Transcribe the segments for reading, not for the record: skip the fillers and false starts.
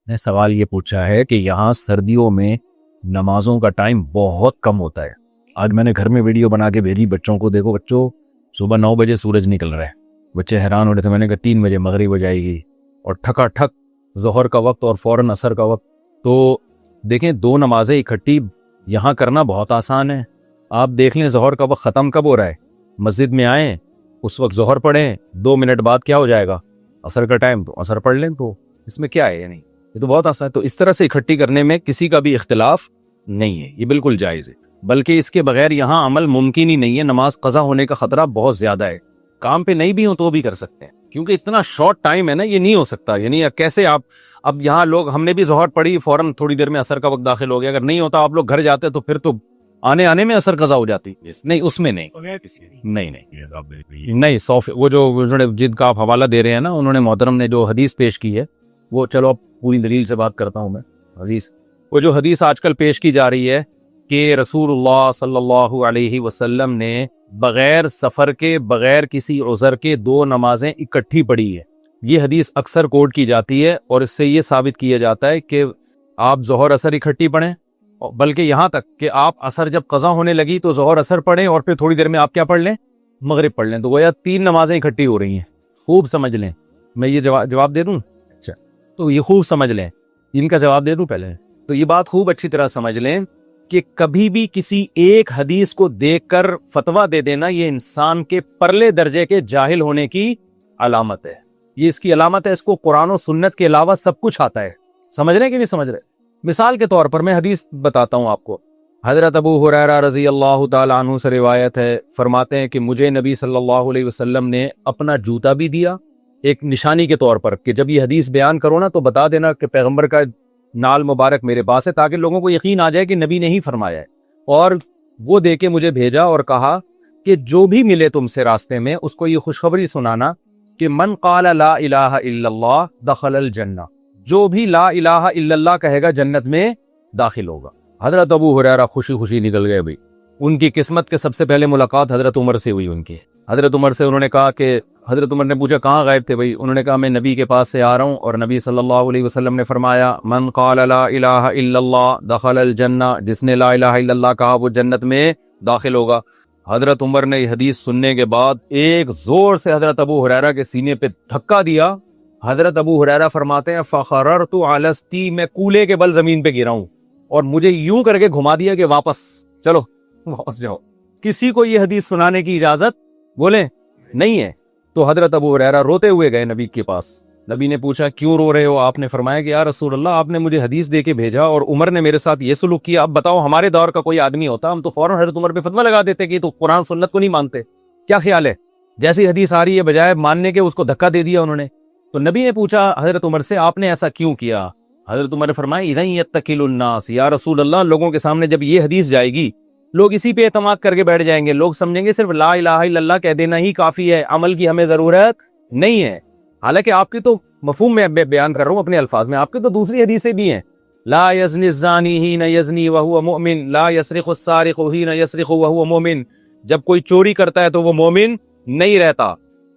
نے سوال یہ پوچھا ہے کہ یہاں سردیوں میں نمازوں کا ٹائم بہت کم ہوتا ہے. آج میں نے گھر میں ویڈیو بنا کے بھیجی بچوں کو، دیکھو بچوں صبح 9 بجے سورج نکل رہا ہے، بچے حیران ہو رہے تھے. میں نے کہا 3 بجے مغرب ہو جائے گی اور ٹھکا ٹھک ظہر کا وقت اور فوراً عصر کا وقت. تو دیکھیں 2 نمازیں اکٹھی یہاں کرنا بہت آسان ہے. آپ دیکھ لیں ظہر کا وقت ختم کب ہو رہا ہے، مسجد میں آئیں اس وقت ظہر پڑھیں، 2 منٹ بعد کیا ہو جائے گا عصر کا ٹائم، تو عصر پڑھ لیں. تو اس میں کیا ہے، یعنی یہ تو بہت آسان ہے. تو اس طرح سے اکٹھی کرنے میں کسی کا بھی اختلاف نہیں ہے، یہ بالکل جائز ہے. بلکہ اس کے بغیر یہاں عمل ممکن ہی نہیں ہے. نماز قضا ہونے کا خطرہ بہت زیادہ ہے. کام پہ نہیں بھی ہوں تو بھی کر سکتے ہیں، کیونکہ اتنا شارٹ ٹائم ہے نا، یہ نہیں ہو سکتا. یعنی کیسے آپ اب یہاں لوگ، ہم نے بھی ظہر پڑھی فوراً تھوڑی دیر میں عصر کا وقت داخل ہو گیا. اگر نہیں ہوتا آپ لوگ گھر جاتے تو پھر تو آنے میں عصر قضا ہو جاتی. نہیں اس میں نہیں وہ جو انہوں نے جن کا آپ حوالہ دے رہے ہیں نا، انہوں نے محترم نے جو حدیث پیش کی ہے وہ، چلو اب پوری دلیل سے بات کرتا ہوں میں. عزیز وہ جو حدیث آج کل پیش کی جا رہی ہے کہ رسول اللہ صلی اللہ علیہ وسلم نے بغیر سفر کے، بغیر کسی عذر کے 2 نمازیں اکٹھی پڑھی ہے، یہ حدیث اکثر کوٹ کی جاتی ہے اور اس سے یہ ثابت کیا جاتا ہے کہ آپ ظہر عصر اکٹھی پڑھیں، بلکہ یہاں تک کہ آپ عصر جب قضا ہونے لگی تو ظہر عصر پڑھیں اور پھر تھوڑی دیر میں آپ کیا پڑھ لیں، مغرب پڑھ لیں. تو گویا 3 نمازیں اکٹھی ہو رہی ہیں. خوب سمجھ لیں. میں یہ جواب دے دوں؟ اچھا، تو یہ خوب سمجھ لیں، ان کا جواب دے دوں پہلے. تو یہ بات خوب اچھی طرح سمجھ لیں کہ کبھی بھی کسی ایک حدیث کو دیکھ کر فتویٰ دے دینا، یہ انسان کے پرلے درجے کے جاہل ہونے کی علامت ہے. یہ اس کی علامت ہے. اس کو قرآن و سنت کے علاوہ سب کچھ آتا ہے. سمجھ رہے کہ نہیں سمجھ رہے؟ مثال کے طور پر میں حدیث بتاتا ہوں آپ کو. حضرت ابو ہریرہ رضی اللہ تعالی عنہ سے روایت ہے، فرماتے ہیں کہ مجھے نبی صلی اللہ علیہ وسلم نے اپنا جوتا بھی دیا ایک نشانی کے طور پر، کہ جب یہ حدیث بیان کرو نا تو بتا دینا کہ پیغمبر کا نال مبارک میرے پاس ہے، تاکہ لوگوں کو یقین آ جائے کہ نبی نے ہی فرمایا ہے. اور وہ دے کے مجھے بھیجا اور کہا کہ جو بھی ملے تم سے راستے میں اس کو یہ خوشخبری سنانا کہ من قال لا الہ الا اللہ دخل الجنہ، جو بھی لا الہ الا اللہ کہے گا جنت میں داخل ہوگا. حضرت ابو ہریرہ خوشی نکل گئے. بھائی ان کی قسمت کے سب سے پہلے ملاقات حضرت عمر سے ہوئی. ان کی حضرت عمر سے انہوں نے کہا کہ حضرت عمر نے پوچھا کہاں غائب تھے؟ بھائی انہوں نے کہا میں نبی کے پاس سے آ رہا ہوں، اور نبی صلی اللہ علیہ وسلم نے فرمایا من قال لا الہ الا اللہ دخل الجنہ، جس نے لا الہ الا اللہ کہا وہ جنت میں داخل ہوگا. حضرت عمر نے یہ حدیث سننے کے بعد ایک زور سے حضرت ابو ہریرہ کے سینے پہ دھکا دیا. حضرت ابو ہریرہ فرماتے ہیں فخررت علی استی، میں کولے کے بل زمین پہ گرا ہوں اور مجھے یوں کر کے گھما دیا کہ واپس چلو، واپس جاؤ. کسی کو یہ حدیث سنانے کی اجازت بولے نہیں ہے. تو حضرت ابو ہریرہ روتے ہوئے گئے نبی کے پاس. نبی نے پوچھا کیوں رو رہے ہو؟ آپ نے فرمایا کہ یا رسول اللہ آپ نے مجھے حدیث دے کے بھیجا اور عمر نے میرے ساتھ یہ سلوک کیا. اب بتاؤ ہمارے دور کا کوئی آدمی ہوتا ہم تو فوراً حضرت عمر پہ فتویٰ لگا دیتے کہ تو قرآن سنت کو نہیں مانتے. کیا خیال ہے؟ جیسی حدیث آ رہی ہے بجائے ماننے کے اس کو دھکا دے دیا انہوں نے. تو نبی نے پوچھا حضرت عمر سے آپ نے ایسا کیوں کیا؟ حضرت عمر نے فرمایا اذن یتکل الناس، یا رسول اللہ لوگوں کے سامنے جب یہ حدیث جائے گی لوگ اسی پہ اعتماد کر کے بیٹھ جائیں گے. لوگ سمجھیں گے صرف لا الہ الا اللہ کہہ دینا ہی کافی ہے، عمل کی ہمیں ضرورت نہیں ہے. حالانکہ آپ کی تو مفہوم میں بیان کر رہا ہوں اپنے الفاظ میں، آپ کی تو دوسری حدیثیں بھی ہیں. لا یزنی الزانی حین یزنی وہو مؤمن، لا یسرق السارق حین یسرق وہو مؤمن، جب کوئی چوری کرتا ہے تو وہ مومن نہیں رہتا.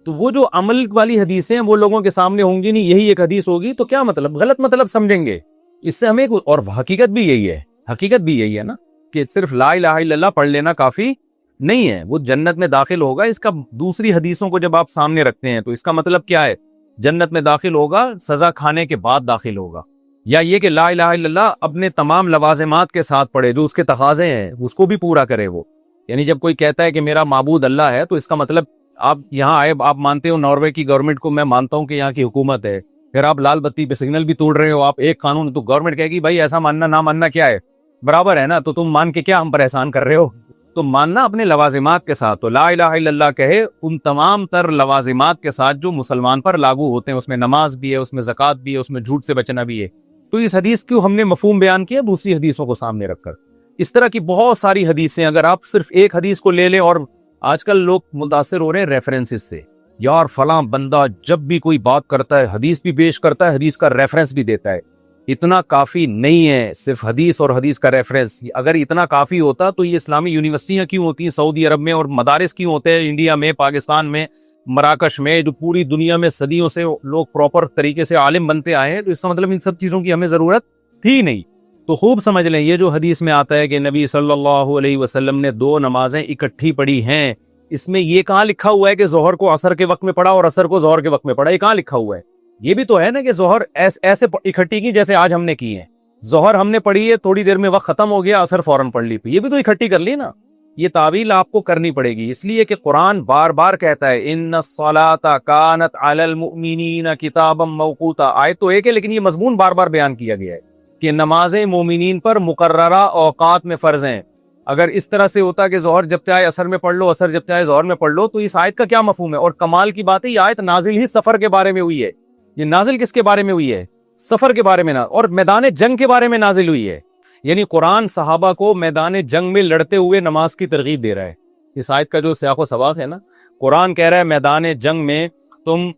تو وہ جو عمل والی حدیثیں ہیں وہ لوگوں کے سامنے ہوں گی نہیں، یہی ایک حدیث ہوگی تو کیا مطلب، غلط مطلب سمجھیں گے. اس سے ہمیں، اور حقیقت بھی یہی ہے نا کہ صرف لا الہ الا اللہ پڑھ لینا کافی نہیں ہے. وہ جنت میں داخل ہوگا، اس کا دوسری حدیثوں کو جب آپ سامنے رکھتے ہیں تو اس کا مطلب کیا ہے؟ جنت میں داخل ہوگا سزا کھانے کے بعد داخل ہوگا، یا یہ کہ لا الہ الا اللہ اپنے تمام لوازمات کے ساتھ پڑھے، جو اس کے تقاضے ہیں اس کو بھی پورا کرے وہ. یعنی جب کوئی کہتا ہے کہ میرا معبود اللہ ہے تو اس کا مطلب آپ یہاں آئے، آپ مانتے ہو ناروے کی گورنمنٹ کو، میں مانتا ہوں کہ یہاں کی حکومت ہے، پھر آپ لال بتی پہ سگنل بھی توڑ رہے ہو، آپ ایک قانون، تو گورنمنٹ کہے گی بھائی ایسا ماننا نہ ماننا کیا ہے، برابر ہے نا، تو تم مان کے کیا ہم پر احسان کر رہے ہو؟ تو ماننا اپنے لوازمات کے ساتھ. تو لا الہ الا اللہ کہے ان تمام تر لوازمات کے ساتھ جو مسلمان پر لاگو ہوتے ہیں، اس میں نماز بھی ہے، اس میں زکوٰۃ بھی ہے، اس میں جھوٹ سے بچنا بھی ہے. تو اس حدیث کو ہم نے مفہوم بیان کیا دوسری حدیثوں کو سامنے رکھ کر. اس طرح کی بہت ساری حدیثیں، اگر آپ صرف ایک حدیث کو لے لیں، اور آج کل لوگ متاثر ہو رہے ہیں ریفرنسز سے، یار فلاں بندہ جب بھی کوئی بات کرتا ہے حدیث بھی پیش کرتا ہے، حدیث کا ریفرنس بھی دیتا ہے. اتنا کافی نہیں ہے صرف حدیث اور حدیث کا ریفرنس. اگر اتنا کافی ہوتا تو یہ اسلامی یونیورسٹیاں کیوں ہوتی ہیں سعودی عرب میں، اور مدارس کیوں ہوتے ہیں انڈیا میں، پاکستان میں، مراکش میں جو پوری دنیا میں صدیوں سے لوگ پراپر طریقے سے عالم بنتے آئے ہیں، تو اس کا مطلب ان سب چیزوں کی ہمیں ضرورت تھی نہیں۔ تو خوب سمجھ لیں، یہ جو حدیث میں آتا ہے کہ نبی صلی اللہ علیہ وسلم نے 2 نمازیں اکٹھی پڑھی ہیں، اس میں یہ کہاں لکھا ہوا ہے کہ ظہر کو عصر کے وقت میں پڑھا اور عصر کو ظہر کے وقت میں پڑھا؟ یہ کہاں لکھا ہوا ہے؟ یہ بھی تو ہے نا کہ ظہر ایسے اکٹھی کی جیسے آج ہم نے کی ہے، ظہر ہم نے پڑھی ہے، تھوڑی دیر میں وقت ختم ہو گیا، عصر فوراً پڑھ لی، یہ بھی تو اکٹھی کر لی نا۔ یہ تعویل آپ کو کرنی پڑے گی، اس لیے کہ قرآن بار بار کہتا ہے ان الصلاۃ کانت علی المؤمنین کتابا موقوتا، آیت تو ایک ہے لیکن یہ مضمون بار بار بیان کیا گیا ہے کہ نمازیں مومنین پر مقررہ اوقات میں فرض ہیں۔ اگر اس طرح سے ہوتا کہ ظہر جب چاہے عصر میں پڑھ لو، عصر جب چاہے ظہر میں پڑھ لو، تو اس آیت کا کیا مفہوم ہے؟ اور کمال کی بات ہے یہ آیت نازل ہی سفر کے بارے میں ہوئی ہے۔ یہ نازل کس کے بارے میں ہوئی ہے؟ سفر کے بارے میں، اور میدان جنگ کے بارے میں نازل ہوئی ہے۔ یعنی قرآن صحابہ کو میدان جنگ میں لڑتے ہوئے نماز کی ترغیب دے رہا ہے۔ اس آیت کا جو سیاق و سباق ہے نا، قرآن کہہ رہا ہے میدان جنگ میں تم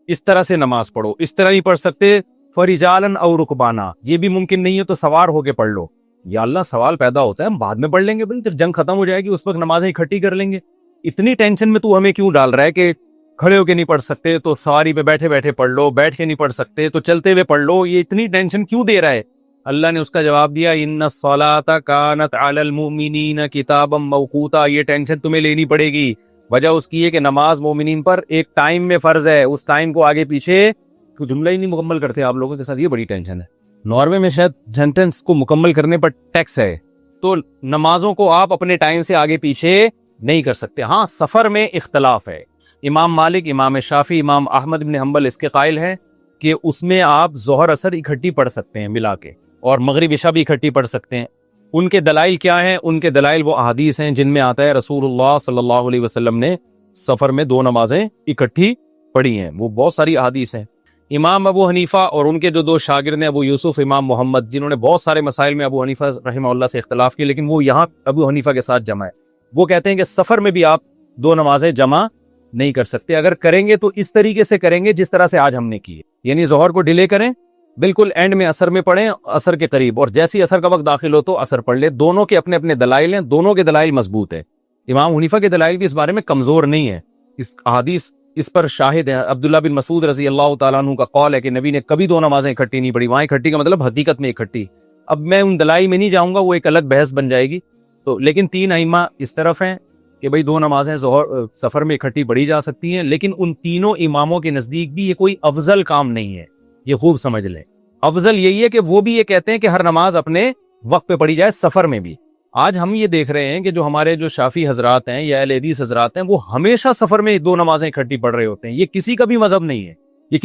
اس طرح سے نماز پڑھو، اس طرح نہیں پڑھ سکتے فرجالن او رکبانا، یہ بھی ممکن نہیں ہے تو سوار ہو کے پڑھ لو۔ یا اللہ، سوال پیدا ہوتا ہے ہم بعد میں پڑھ لیں گے، بھائی جب جنگ ختم ہو جائے گی اس وقت نمازیں اکٹھی کر لیں گے۔ اتنی ٹینشن میں تو ہمیں کیوں ڈال رہا ہے کہ کھڑے ہو کے نہیں پڑھ سکتے تو سواری پہ بیٹھے بیٹھے پڑھ لو، بیٹھ کے نہیں پڑھ سکتے تو چلتے ہوئے پڑھ لو؟ یہ اتنی ٹینشن کیوں دے رہا ہے؟ اللہ نے اس کا جواب دیا ان الصلاۃ کانت علی المؤمنین کتابا موقوتا، یہ ٹینشن تمہیں لینی پڑے گی۔ وجہ اس کی ہے کہ نماز مومنین پر ایک ٹائم میں فرض ہے، اس ٹائم کو آگے پیچھے تو جملہ ہی نہیں مکمل کرتے آپ لوگوں کے ساتھ، یہ بڑی ٹینشن ہے۔ ناروے میں شاید سینٹنس کو مکمل کرنے پر ٹیکس ہے، تو نمازوں کو آپ اپنے ٹائم سے آگے پیچھے نہیں کر سکتے۔ ہاں سفر میں اختلاف ہے، امام مالک، امام شافعی، امام احمد بن حنبل اس کے قائل ہیں کہ اس میں آپ ظہر عصر اکٹھی پڑھ سکتے ہیں ملا کے، اور مغرب عشاء بھی اکٹھی پڑھ سکتے ہیں۔ ان کے دلائل کیا ہیں؟ ان کے دلائل وہ احادیث ہیں جن میں آتا ہے رسول اللہ صلی اللہ علیہ وسلم نے سفر میں 2 نمازیں اکٹھی پڑھی ہیں، وہ بہت ساری احادیث ہیں۔ امام ابو حنیفہ اور ان کے جو 2 شاگرد ہیں ابو یوسف، امام محمد، جنہوں نے بہت سارے مسائل میں ابو حنیفہ رحمہ اللہ سے اختلاف کیے، لیکن وہ یہاں ابو حنیفہ کے ساتھ جمع ہے۔ وہ کہتے ہیں کہ سفر میں بھی آپ 2 نمازیں جمع نہیں کر سکتے، اگر کریں گے تو اس طریقے سے کریں گے جس طرح سے آج ہم نے کی ہے، یعنی ظہر کو ڈیلے کریں، بالکل اینڈ میں عصر میں پڑھیں، عصر کے قریب، اور جیسے ہی عصر کا وقت داخل ہو تو عصر پڑھ لے۔ دونوں کے اپنے اپنے دلائل ہیں، دونوں کے دلائل مضبوط ہیں۔ امام حنیفہ کے دلائل بھی اس بارے میں کمزور نہیں ہے، اس احادیث اس پر شاہد ہے۔ عبداللہ بن مسعود رضی اللہ تعالیٰ عنہ کا قول ہے کہ نبی نے کبھی 2 نمازیں اکٹھی نہیں پڑھی، وہاں اکٹھی کا مطلب حقیقت میں اکٹھی۔ اب میں ان دلائل میں نہیں جاؤں گا، وہ ایک الگ بحث بن جائے گی، تو لیکن 3 ائمہ اس طرف ہیں کہ بھئی 2 نمازیں ظہر سفر میں اکٹھی پڑھی جا سکتی ہیں، لیکن ان تینوں اماموں کے نزدیک بھی یہ کوئی افضل کام نہیں ہے، یہ خوب سمجھ لیں۔ افضل یہی ہے کہ وہ بھی یہ کہتے ہیں کہ ہر نماز اپنے وقت پہ پڑھی جائے، سفر میں بھی۔ آج ہم یہ دیکھ رہے ہیں کہ جو ہمارے جو شافی حضرات ہیں یا اہل حدیث حضرات ہیں، وہ ہمیشہ سفر میں 2 نمازیں اکٹھی پڑھ رہے ہوتے ہیں۔ یہ کسی کا بھی مذہب نہیں ہے، یہ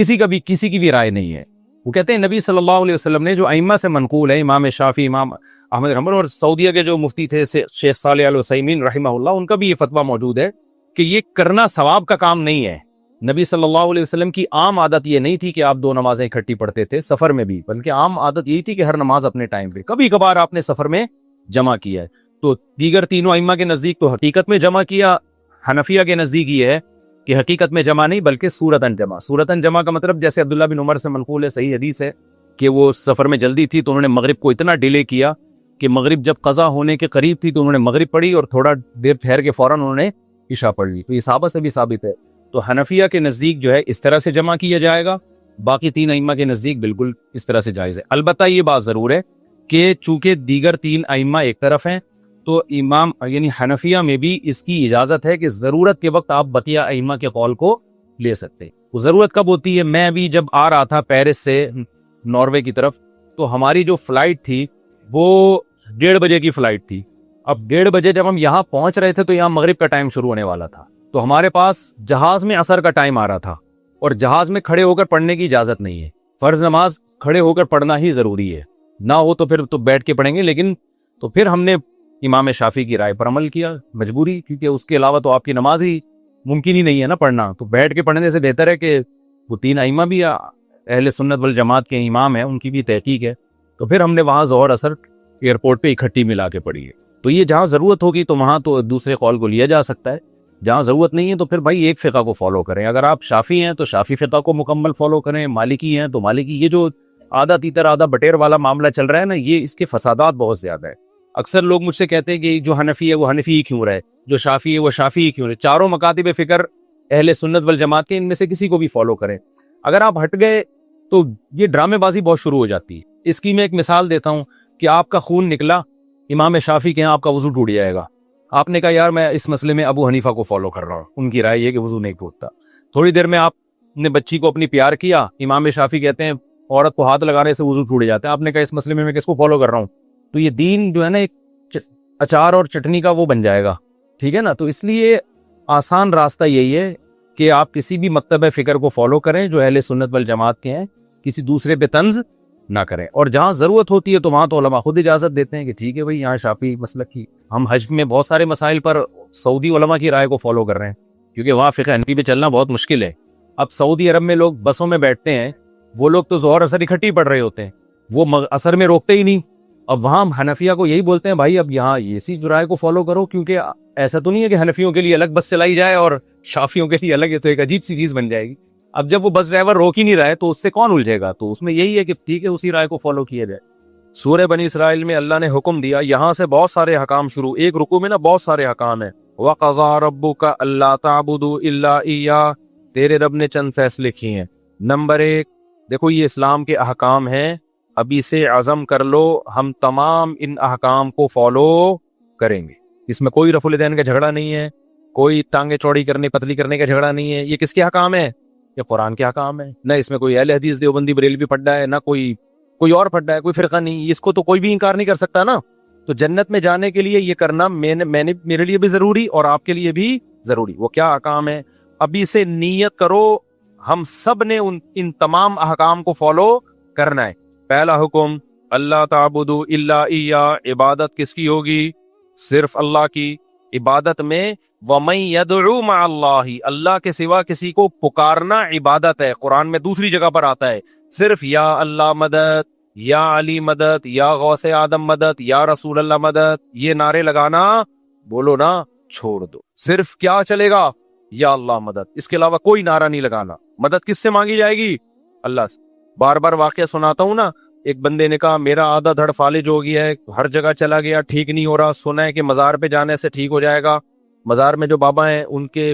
کسی کی بھی رائے نہیں ہے۔ وہ کہتے ہیں نبی صلی اللہ علیہ وسلم نے جو ائمہ سے منقول ہے، امام شافعی، امام احمد بن حنبل، اور سعودیہ کے جو مفتی تھے شیخ صالح ال عثیمین رحمہ اللہ، ان کا بھی یہ فتویٰ موجود ہے کہ یہ کرنا ثواب کا کام نہیں ہے۔ نبی صلی اللہ علیہ وسلم کی عام عادت یہ نہیں تھی کہ آپ 2 نمازیں اکٹھی پڑھتے تھے سفر میں بھی، بلکہ عام عادت یہی تھی کہ ہر نماز اپنے ٹائم پہ، کبھی کبھار آپ نے سفر میں جمع کیا ہے۔ تو دیگر تینوں ائمہ کے نزدیک تو حقیقت میں جمع کیا، حنفیہ کے نزدیک یہ ہے کہ حقیقت میں جمع نہیں بلکہ صورتاً جمع۔ صورتاً جمع کا مطلب جیسے عبداللہ بن عمر سے منقول ہے، صحیح حدیث ہے کہ وہ سفر میں جلدی تھی تو انہوں نے مغرب کو اتنا ڈیلے کیا کہ مغرب جب قضا ہونے کے قریب تھی تو انہوں نے مغرب پڑھی اور تھوڑا دیر ٹھہر کے فوراً انہوں نے عشاء پڑھ لی۔ تو یہ صحابہ سے بھی ثابت ہے۔ تو حنفیہ کے نزدیک جو ہے اس طرح سے جمع کیا جائے گا، باقی 3 ائمہ کے نزدیک بالکل اس طرح سے جائز ہے۔ البتہ یہ بات ضرور ہے کہ چونکہ دیگر 3 ائمہ ایک طرف ہیں، تو امام یعنی حنفیہ میں بھی اس کی اجازت ہے کہ ضرورت کے وقت آپ بقیہ ائمہ کے قول کو لے سکتے۔ وہ ضرورت کب ہوتی ہے؟ میں ابھی جب آ رہا تھا پیرس سے ناروے کی طرف، تو ہماری جو فلائٹ تھی وہ 1:30 بجے کی فلائٹ تھی۔ اب 1:30 بجے جب ہم یہاں پہنچ رہے تھے تو یہاں مغرب کا ٹائم شروع ہونے والا تھا، تو ہمارے پاس جہاز میں عصر کا ٹائم آ رہا تھا، اور جہاز میں کھڑے ہو کر پڑھنے کی اجازت نہیں ہے۔ فرض نماز کھڑے ہو کر پڑھنا ہی ضروری ہے، نہ ہو تو پھر تو بیٹھ کے پڑھیں گے، لیکن تو پھر ہم نے امام شافعی کی رائے پر عمل کیا، مجبوری، کیونکہ اس کے علاوہ تو آپ کی نماز ہی ممکن ہی نہیں ہے نا پڑھنا۔ تو بیٹھ کے پڑھنے سے بہتر ہے کہ وہ 3 ائمہ بھی اہل سنت والجماعت کے امام ہیں، ان کی بھی تحقیق ہے، تو پھر ہم نے وہاں ظہر عصر ایئرپورٹ پہ اکٹھی ملا کے پڑھی ہے۔ تو یہ جہاں ضرورت ہوگی تو وہاں تو دوسرے قول کو لیا جا سکتا ہے، جہاں ضرورت نہیں ہے تو پھر بھائی ایک فقہ کو فالو کریں۔ اگر آپ شافعی ہیں تو شافعی فقہ کو مکمل فالو کریں، مالکی ہیں تو مالکی۔ یہ جو آدھا تیتر آدھا بٹیر والا معاملہ چل رہا ہے نا، یہ اس کے فسادات بہت زیادہ ہے۔ اکثر لوگ مجھ سے کہتے ہیں کہ جو حنفی ہے وہ حنفی ہی کیوں رہے، جو شافعی ہے وہ شافعی ہی کیوں رہے۔ چاروں مکاتب فکر اہل سنت والجماعت کے ان میں سے کسی کو بھی فالو کریں. اگر آپ ہٹ گئے تو یہ ڈرامے بازی بہت شروع ہو جاتی ہے. اس کی میں ایک مثال دیتا ہوں کہ آپ کا خون نکلا, امام شافعی کے یہاں آپ کا وضو ٹوٹ جائے گا. آپ نے کہا یار میں اس مسئلے میں ابو حنیفہ کو فالو کر رہا ہوں, ان کی رائے یہ کہ وضو نہیں ٹوٹتا. تھوڑی دیر میں آپ نے بچی کو اپنی پیار کیا, امام شافعی کہتے ہیں عورت کو ہاتھ لگانے سے وضو ٹوٹ جاتا ہے. آپ نے کہا اس مسئلے میں کس کو فالو کر رہا ہوں. تو یہ دین جو ہے نا ایک اچار اور چٹنی کا وہ بن جائے گا, ٹھیک ہے نا. تو اس لیے آسان راستہ یہی ہے کہ آپ کسی بھی مکتب فکر کو فالو کریں جو اہل سنت والجماعت کے ہیں, کسی دوسرے پہ طنز نہ کریں. اور جہاں ضرورت ہوتی ہے تو وہاں تو علماء خود اجازت دیتے ہیں کہ ٹھیک ہے بھائی یہاں شافعی مسلک کی, ہم حج میں بہت سارے مسائل پر سعودی علماء کی رائے کو فالو کر رہے ہیں کیونکہ وہاں فقہ حنفی پہ چلنا بہت مشکل ہے. اب سعودی عرب میں لوگ بسوں میں بیٹھتے ہیں, وہ لوگ تو ظہر اثر اکٹھی پڑھ رہے ہوتے ہیں, وہ اثر میں روکتے ہی نہیں. اب وہاں حنفیہ کو یہی بولتے ہیں بھائی اب یہاں اسی رائے کو فالو کرو, کیونکہ ایسا تو نہیں ہے کہ حنفیوں کے لیے الگ بس چلائی جائے اور شافیوں کے لیے الگ, ہے تو ایک عجیب سی چیز بن جائے گی. اب جب وہ بس ڈرائیور روک ہی نہیں رہا ہے تو اس سے کون الجھے گا. تو اس میں یہی ہے کہ ٹھیک ہے اسی رائے کو فالو کیا جائے. سورہ بنی اسرائیل میں اللہ نے حکم دیا, یہاں سے بہت سارے حکام شروع, ایک رکوع میں نا بہت سارے حکام ہیں. وَقَضَىٰ رَبُّكَ أَلَّا تَعْبُدُوا إِلَّا إِيَّاهُ, تیرے رب نے چند فیصلے کیے ہیں. نمبر 1, دیکھو یہ اسلام کے احکام ہیں, ابھی سے عزم کر لو ہم تمام ان احکام کو فالو کریں گے. اس میں کوئی رفع الیدین کا جھگڑا نہیں ہے, کوئی ٹانگیں چوڑی کرنے پتلی کرنے کا جھگڑا نہیں ہے. یہ کس کے حکام ہے؟ یہ قرآن کے حکام ہے. نہ اس میں کوئی اہل حدیث دیوبندی بریلوی پڑھا ہے, نہ کوئی اور پڑھا ہے, کوئی فرقہ نہیں. اس کو تو کوئی بھی انکار نہیں کر سکتا نا. تو جنت میں جانے کے لیے یہ کرنا میرے لیے بھی ضروری اور آپ کے لیے بھی ضروری. وہ کیا احکام ہے؟ ابھی سے نیت کرو ہم سب نے ان تمام احکام کو فالو کرنا ہے. پہلا حکم اللہ تعبدوا الا ایہ, عبادت کس کی ہوگی؟ صرف اللہ کی. عبادت میں وَمَن يَدْعُو مَعَ اللَّهِ, اللہ کے سوا کسی کو پکارنا عبادت ہے. قرآن میں دوسری جگہ پر آتا ہے صرف یا اللہ مدد, یا علی مدد, یا غوث آدم مدد, یا رسول اللہ مدد, یہ نعرے لگانا بولو نا چھوڑ دو. صرف کیا چلے گا؟ یا اللہ مدد, اس کے علاوہ کوئی نعرہ نہیں لگانا. مدد کس سے مانگی جائے گی؟ اللہ سے. بار بار واقعہ سناتا ہوں نا, ایک بندے نے کہا میرا آدھا دھڑ فالج ہو گیا ہے, ہر جگہ چلا گیا ٹھیک نہیں ہو رہا, سنا ہے کہ مزار پہ جانے سے ٹھیک ہو جائے گا, مزار میں جو بابا ہیں ان کے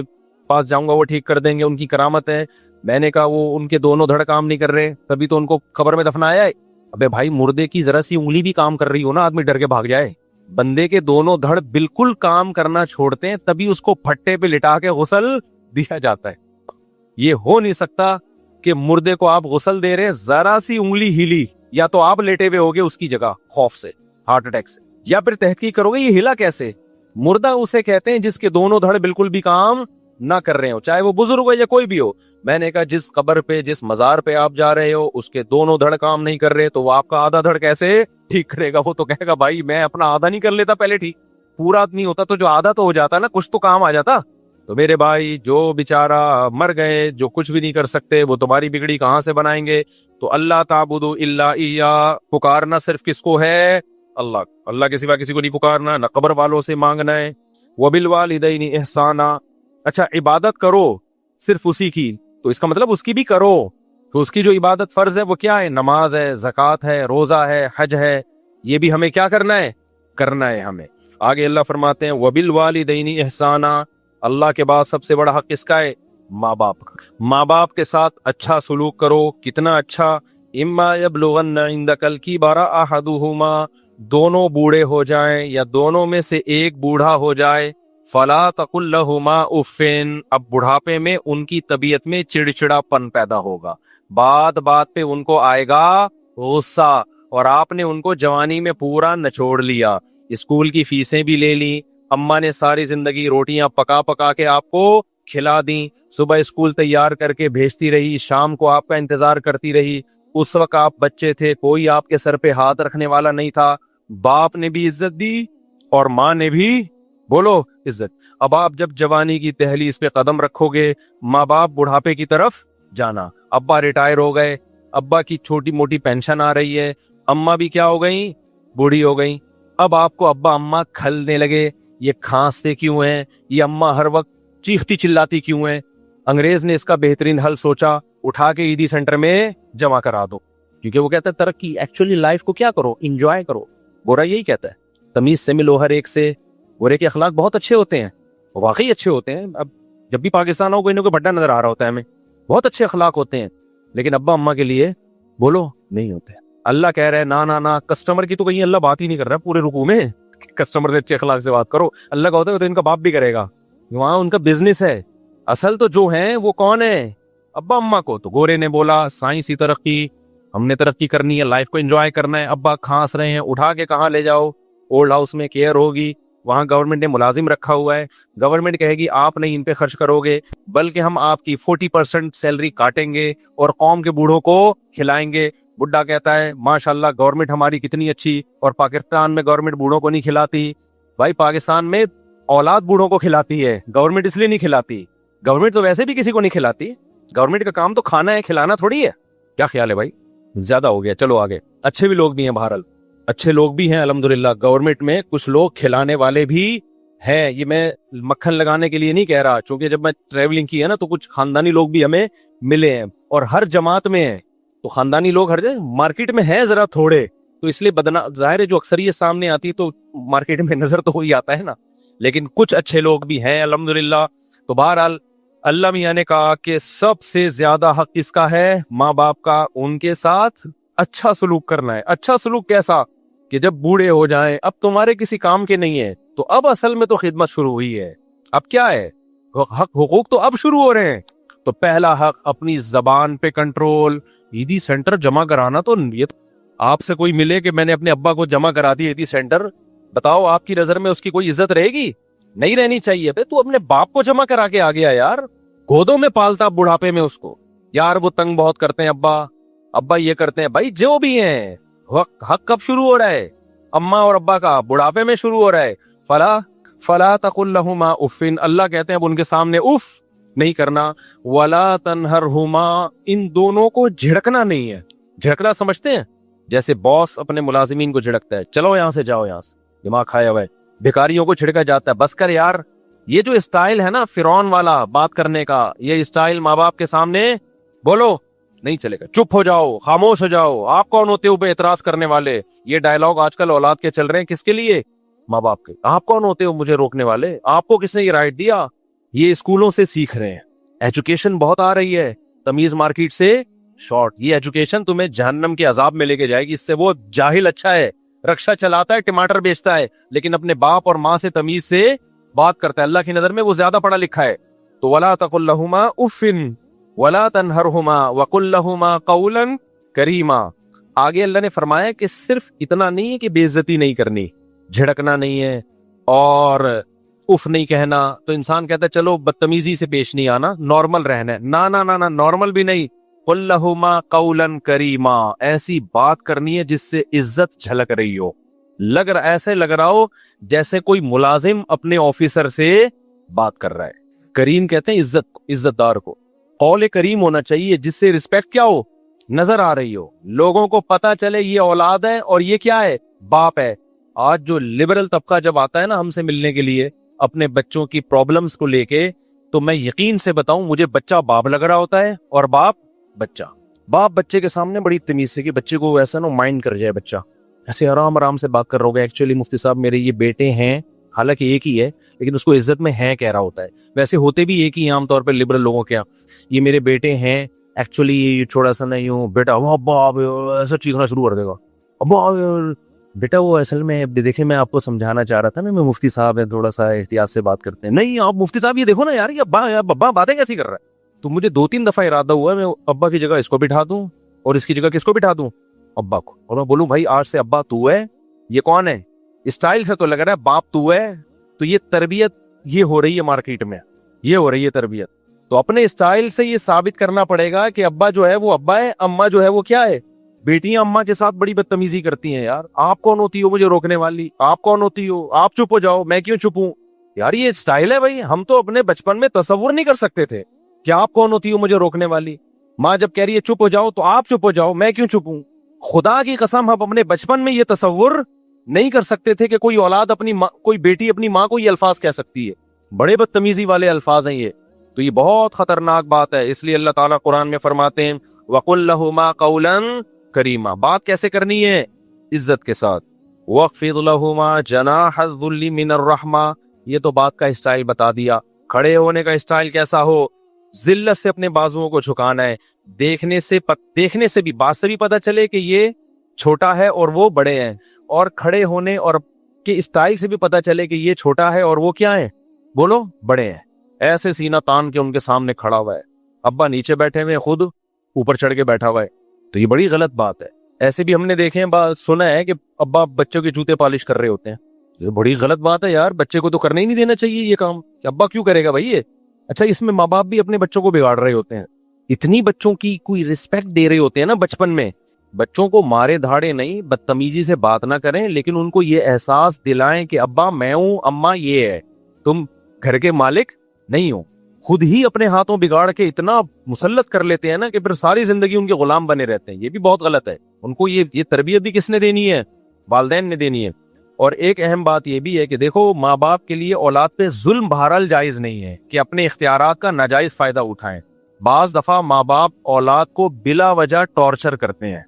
پاس جاؤں گا وہ ٹھیک کر دیں گے, ان کی کرامت ہے. میں نے کہا وہ ان کے دونوں دھڑ کام نہیں کر رہے, تبھی تو ان کو قبر میں دفنایا ہے. ابے بھائی مردے کی ذرا سی انگلی بھی کام کر رہی ہو نا, آدمی ڈر کے بھاگ جائے. بندے کے دونوں دھڑ بالکل کام کرنا چھوڑتے ہیں تبھی اس کو پھٹے پہ لٹا کے غسل دیا جاتا ہے. یہ ہو نہیں سکتا کہ مردے کو آپ غسل دے رہے, ذرا سی انگلی ہلی, یا تو آپ لیٹے ہوئے ہوگے اس کی جگہ خوف سے, ہارٹ اٹیک سے, یا پھر تحقیق کرو گے یہ ہلا کیسے. مردہ اسے کہتے ہیں جس کے دونوں دھڑ بالکل بھی کام نہ کر رہے ہو, چاہے وہ بزرگ ہو یا کوئی بھی ہو. میں نے کہا جس قبر پہ جس مزار پہ آپ جا رہے ہو اس کے دونوں دھڑ کام نہیں کر رہے تو وہ آپ کا آدھا دھڑ کیسے ٹھیک کرے گا؟ وہ تو کہے گا بھائی میں اپنا آدھا نہیں کر لیتا پہلے ٹھیک, پورا نہیں ہوتا تو جو آدھا تو ہو جاتا نا, کچھ تو کام آ جاتا. تو میرے بھائی جو بیچارہ مر گئے, جو کچھ بھی نہیں کر سکتے, وہ تمہاری بگڑی کہاں سے بنائیں گے؟ تو اللہ تعبدوا الا ایہ, پکارنا صرف کس کو ہے؟ اللہ. اللہ کے سوا کسی کو نہیں پکارنا, نہ قبر والوں سے مانگنا ہے. وبالوالدین احسانا, اچھا عبادت کرو صرف اسی کی, تو اس کا مطلب اس کی بھی کرو. تو اس کی جو عبادت فرض ہے وہ کیا ہے؟ نماز ہے, زکوٰۃ ہے, روزہ ہے, حج ہے. یہ بھی ہمیں کیا کرنا ہے؟ کرنا ہے ہمیں. آگے اللہ فرماتے ہیں وبالوالدین احسانا, اللہ کے بعد سب سے بڑا حق کس کا ہے؟ ماں باپ کا. ماں باپ کے ساتھ اچھا سلوک کرو. کتنا اچھا؟ اما یبلغن عندک الکبر احدہما, دونوں بوڑھے ہو جائیں یا دونوں میں سے ایک بوڑھا ہو جائے, فلا تقل لہما اف, اب بڑھاپے میں ان کی طبیعت میں چڑچڑا پن پیدا ہوگا, بات بات پہ ان کو آئے گا غصہ, اور آپ نے ان کو جوانی میں پورا نچوڑ لیا, اسکول کی فیسیں بھی لے لی, اماں نے ساری زندگی روٹیاں پکا پکا کے آپ کو کھلا دیں, صبح اسکول تیار کر کے بھیجتی رہی, شام کو آپ کا انتظار کرتی رہی. اس وقت آپ بچے تھے, کوئی آپ کے سر پہ ہاتھ رکھنے والا نہیں تھا, باپ نے بھی عزت دی اور ماں نے بھی بولو عزت. اب آپ جب جوانی کی دہلیز پہ قدم رکھو گے, ماں باپ بڑھاپے کی طرف جانا, ابا ریٹائر ہو گئے, ابا کی چھوٹی موٹی پینشن آ رہی ہے, اماں بھی کیا ہو گئیں؟ بوڑھی ہو گئیں. اب آپ کو ابا اماں کھلنے لگے, یہ کھانستے کیوں ہیں, یہ اماں ہر وقت چیختی چلاتی کیوں ہیں؟ انگریز نے اس کا بہترین حل سوچا, اٹھا کے عیدی سینٹر میں جمع کرا دو, کیونکہ وہ کہتا ہے ترقی, ایکچولی لائف کو کیا کرو, انجوائے کرو. گورا یہی کہتا ہے, تمیز سے ملو ہر ایک سے. گورے کے اخلاق بہت اچھے ہوتے ہیں, واقعی اچھے ہوتے ہیں. اب جب بھی پاکستان ہو کوئی نہ کوئی بڑا نظر آ رہا ہوتا ہے ہمیں, بہت اچھے اخلاق ہوتے ہیں, لیکن ابا اماں کے لیے بولو نہیں ہوتے. اللہ کہہ رہا ہے نا کسٹمر کی تو کہیں اللہ بات ہی نہیں کر رہا پورے رکوع میں, کسٹمر سے اچھے اخلاق سے بات کرو. اللہ کا ہوتا ہے تو ان کا باپ بھی کرے گا, وہاں ان کا بزنس ہے. اصل تو جو ہیں وہ کون ہے, ابا اماں کو. تو گورے نے بولا سائنسی ترقی, ہم نے ترقی کرنی ہے, لائف کو انجوائے کرنا ہے. ابا کھانس رہے ہیں, اٹھا کے کہاں لے جاؤ, اولڈ ہاؤس میں کیئر ہوگی, وہاں گورنمنٹ نے ملازم رکھا ہوا ہے, گورنمنٹ کہے گی آپ نہیں ان پہ خرچ کرو گے بلکہ ہم آپ کی 40% سیلری کاٹیں گے اور قوم کے بوڑھوں کو کھلائیں گے. بڈھا کہتا ہے ماشاءاللہ گورنمنٹ ہماری کتنی اچھی, اور پاکستان میں گورنمنٹ بوڑھوں کو نہیں کھلاتی. بھائی پاکستان میں اولاد بوڑھوں کو کھلاتی ہے, گورنمنٹ اس لیے نہیں کھلاتی. گورنمنٹ تو ویسے بھی کسی کو نہیں کھلاتی, گورنمنٹ کا کام تو کھانا ہے, کھلانا تھوڑی ہے. کیا خیال ہے بھائی؟ زیادہ ہو گیا, چلو آگے. اچھے بھی لوگ بھی ہیں, بہرحال اچھے لوگ بھی ہیں الحمدللہ گورنمنٹ میں, کچھ لوگ کھلانے والے بھی ہیں. یہ میں مکھن لگانے کے لیے نہیں کہہ رہا, چونکہ جب میں ٹریولنگ کی ہے نا تو کچھ خاندانی لوگ بھی ہمیں ملے ہیں, اور ہر جماعت میں ہیں. تو خاندانی لوگ ہر جگہ مارکیٹ میں ہیں ذرا تھوڑے, تو اس لیے ظاہر ہے جو اکثریت سامنے آتی تو مارکیٹ میں نظر تو وہی آتا ہے نا, لیکن کچھ اچھے لوگ بھی ہیں الحمدللہ. تو بہرحال اللہ میاں نے کہا کہ سب سے زیادہ حق کس کا ہے؟ ماں باپ کا. ان کے ساتھ اچھا سلوک کرنا ہے. اچھا سلوک کیسا؟ کہ جب بوڑھے ہو جائیں, اب تمہارے کسی کام کے نہیں ہے, تو اب اصل میں تو خدمت شروع ہوئی ہے. اب کیا ہے, حق حقوق تو اب شروع ہو رہے ہیں. تو پہلا حق اپنی زبان پہ کنٹرول. عیدی سینٹر جمع کرانا, تو یہ آپ سے کوئی ملے کہ میں نے اپنے ابا کو جمع کرا دی عیدی سینٹر, بتاؤ آپ کی نظر میں اس کی کوئی عزت رہے گی؟ نہیں رہنی چاہیے. تو اپنے باپ کو جمع کرا کے آ گیا یار, گودوں میں پالتا بڑھاپے میں اس کو. یار وہ تنگ بہت کرتے ہیں ابا یہ کرتے ہیں. بھائی جو بھی ہیں, حق کب شروع ہو رہا ہے؟ اماں اور ابا کا بڑھاپے میں شروع ہو رہا ہے. فلا تقل لهما اف, اللہ کہتے ہیں اب ان کے سامنے اف نہیں کرنا. ولا تنہرہما, ان دونوں کو جھڑکنا نہیں ہے. جھڑکنا سمجھتے ہیں؟ جیسے باس اپنے ملازمین کو جھڑکتا ہے, چلو یہاں سے جاؤ, یہاں سے دماغ کھایا ہوا ہے. بھکاریوں کو چھڑکا جاتا ہے, بس کر یار. یہ جو اسٹائل ہے نا فرعون والا بات کرنے کا, یہ اسٹائل ماں باپ کے سامنے بولو نہیں چلے گا. چپ ہو جاؤ, خاموش ہو جاؤ, آپ کون ہوتے ہو پہ اعتراض کرنے والے؟ یہ ڈائلوگ آج کل اولاد کے چل رہے ہیں, کس کے لیے؟ ماں باپ کے. آپ کون ہوتے ہو مجھے روکنے والے؟ آپ کو کس نے یہ رائٹ دیا؟ یہ اسکولوں سے سیکھ رہے ہیں. ایجوکیشن بہت آ رہی ہے, تمیز مارکیٹ سے شارٹ. یہ ایجوکیشن تمہیں جہنم کے عذاب میں لے کے جائے گی. اس سے وہ جاہل اچھا ہے, رکشہ چلاتا ہے, ٹماٹر بیچتا ہے, لیکن اپنے باپ اور ماں سے تمیز سے بات کرتا ہے. اللہ کی نظر میں وہ زیادہ پڑھا لکھا ہے. تو ولا تقل لهما اف ولا تنہرہما وقل لهما قولا کریما. آگے اللہ نے فرمایا کہ صرف اتنا نہیں ہے کہ بے عزتی نہیں کرنی, جھڑکنا نہیں ہے اور اف نہیں کہنا. تو انسان کہتا ہے چلو بدتمیزی سے پیش نہیں آنا, نارمل رہنا ہے. نا نارمل بھی نہیں. قل لهما قولا کریما, ایسی بات کرنی ہے جس سے عزت جھلک رہی ہو. ایسے لگ رہا ہو جیسے کوئی ملازم اپنے آفیسر سے بات کر رہا ہے. کریم کہتے ہیں عزت دار کو. قول کریم ہونا چاہیے جس سے رسپیکٹ کیا ہو, نظر آ رہی ہو, لوگوں کو پتا چلے یہ اولاد ہے اور یہ کیا ہے, باپ ہے. آج جو لبرل طبقہ جب آتا ہے نا ہم سے ملنے کے لیے اپنے بچوں کی پرابلمز کو لے کے, تو میں یقین سے بتاؤں مجھے بچہ باپ لگ رہا ہوتا ہے اور باپ بچے کے سامنے بڑی تمیز سے, کہ بچے کو ایسا نہ مائنڈ کر جائے, بچہ ایسے آرام سے بات کر رہا ہوگا. ایکچولی مفتی صاحب میرے یہ بیٹے ہیں, حالانکہ ایک ہی ہے, لیکن اس کو عزت میں ہے کہہ رہا ہوتا ہے. ویسے ہوتے بھی ایک ہی عام طور پہ لبرل لوگوں کے, یہ میرے بیٹے ہیں. ایکچولی یہ تھوڑا سا نہیں ہوں بیٹا, ابا ایسا چیخنا شروع کر دے گا. ابا بیٹا وہ اصل میں دیکھیں میں آپ کو سمجھانا چاہ رہا تھا نا, میں مفتی صاحب ہیں, تھوڑا سا احتیاط سے بات کرتے ہیں. نہیں آپ مفتی صاحب یہ دیکھو نا یار, یہ ابا باتیں کیسی کر رہا ہے. تو مجھے 2-3 دفعہ ارادہ ہوا میں ابا کی جگہ اس کو بٹھا دوں اور اس کی جگہ کس کو بٹھا دوں, ابا کو, اور میں بولوں بھائی آج سے ابا تو ہے, یہ کون ہے؟ اسٹائل سے تو لگ رہا ہے باپ تو ہے. تو یہ تربیت یہ ہو رہی ہے مارکیٹ میں, یہ ہو رہی ہے تربیت. تو اپنے اسٹائل سے یہ ثابت کرنا پڑے گا کہ ابا جو ہے وہ ابا ہے, اماں جو ہے وہ کیا ہے, بیٹیاں اماں کے ساتھ بڑی بدتمیزی کرتی ہیں. یار آپ کون ہوتی ہو مجھے روکنے والی؟ آپ کون ہوتی ہو؟ آپ چپ ہو جاؤ, میں کیوں چپ ہوں یار؟ یہ اسٹائل ہے بھائی. ہم تو اپنے بچپن میں تصور نہیں کر سکتے تھے کہ آپ کون ہوتی ہو مجھے روکنے والی. ماں جب کہہ رہی ہے چپ ہو جاؤ تو آپ چپ ہو جاؤ, میں کیوں چپ ہوں؟ خدا کی قسم ہم اپنے بچپن میں یہ تصور نہیں کر سکتے تھے کہ کوئی اولاد اپنی ماں, کوئی بیٹی اپنی ماں کو یہ الفاظ کہہ سکتی ہے. بڑے بدتمیزی والے الفاظ ہیں یہ. تو یہ بہت خطرناک بات ہے. اس لیے اللہ تعالیٰ قرآن میں فرماتے ہیں وَقُلْ لَهُمَا قَوْلًا کریما. بات کیسے کرنی ہے؟ عزت کے ساتھ. وَاخْفِضْ لَهُمَا جَنَاحَ الذُّلِّ مِنَ الرَّحْمَةِ. یہ تو بات کا اسٹائل بتا دیا. کھڑے ہونے کا اسٹائل کیسا ہو, ذلت سے اپنے بازوؤں کو جھکانا ہے, دیکھنے سے بھی بات سے بھی پتہ چلے کہ یہ چھوٹا ہے اور وہ بڑے ہیں, اور کھڑے ہونے اور کے اسٹائل سے بھی پتہ چلے کہ یہ چھوٹا ہے اور وہ کیا ہے, بولو بڑے ہیں. ایسے سینہ تان کے ان کے سامنے کھڑا ہوا ہے, ابا نیچے بیٹھے ہوئے, خود اوپر چڑھ کے بیٹھا ہوا ہے, تو یہ بڑی غلط بات ہے. ایسے بھی ہم نے دیکھے ہیں, سنا ہے کہ ابا بچوں کے جوتے پالش کر رہے ہوتے ہیں. یہ بڑی غلط بات ہے یار, بچے کو تو کرنے ہی نہیں دینا چاہیے یہ کام, کہ ابا کیوں کرے گا بھائی یہ. اچھا, اس میں ماں باپ بھی اپنے بچوں کو بگاڑ رہے ہوتے ہیں, اتنی بچوں کی کوئی رسپیکٹ دے رہے ہوتے ہیں نا بچپن میں. بچوں کو مارے دھاڑے نہیں, بدتمیزی سے بات نہ کریں, لیکن ان کو یہ احساس دلائیں کہ ابا میں ہوں, اماں یہ ہے, تم گھر کے مالک نہیں ہو. خود ہی اپنے ہاتھوں بگاڑ کے اتنا مسلط کر لیتے ہیں نا کہ پھر ساری زندگی ان کے غلام بنے رہتے ہیں. یہ بھی بہت غلط ہے. ان کو یہ تربیت بھی کس نے دینی ہے, والدین نے دینی ہے. اور ایک اہم بات یہ بھی ہے کہ دیکھو, ماں باپ کے لیے اولاد پہ ظلم بہرحال جائز نہیں ہے کہ اپنے اختیارات کا ناجائز فائدہ اٹھائیں. بعض دفعہ ماں باپ اولاد کو بلا وجہ ٹارچر کرتے ہیں,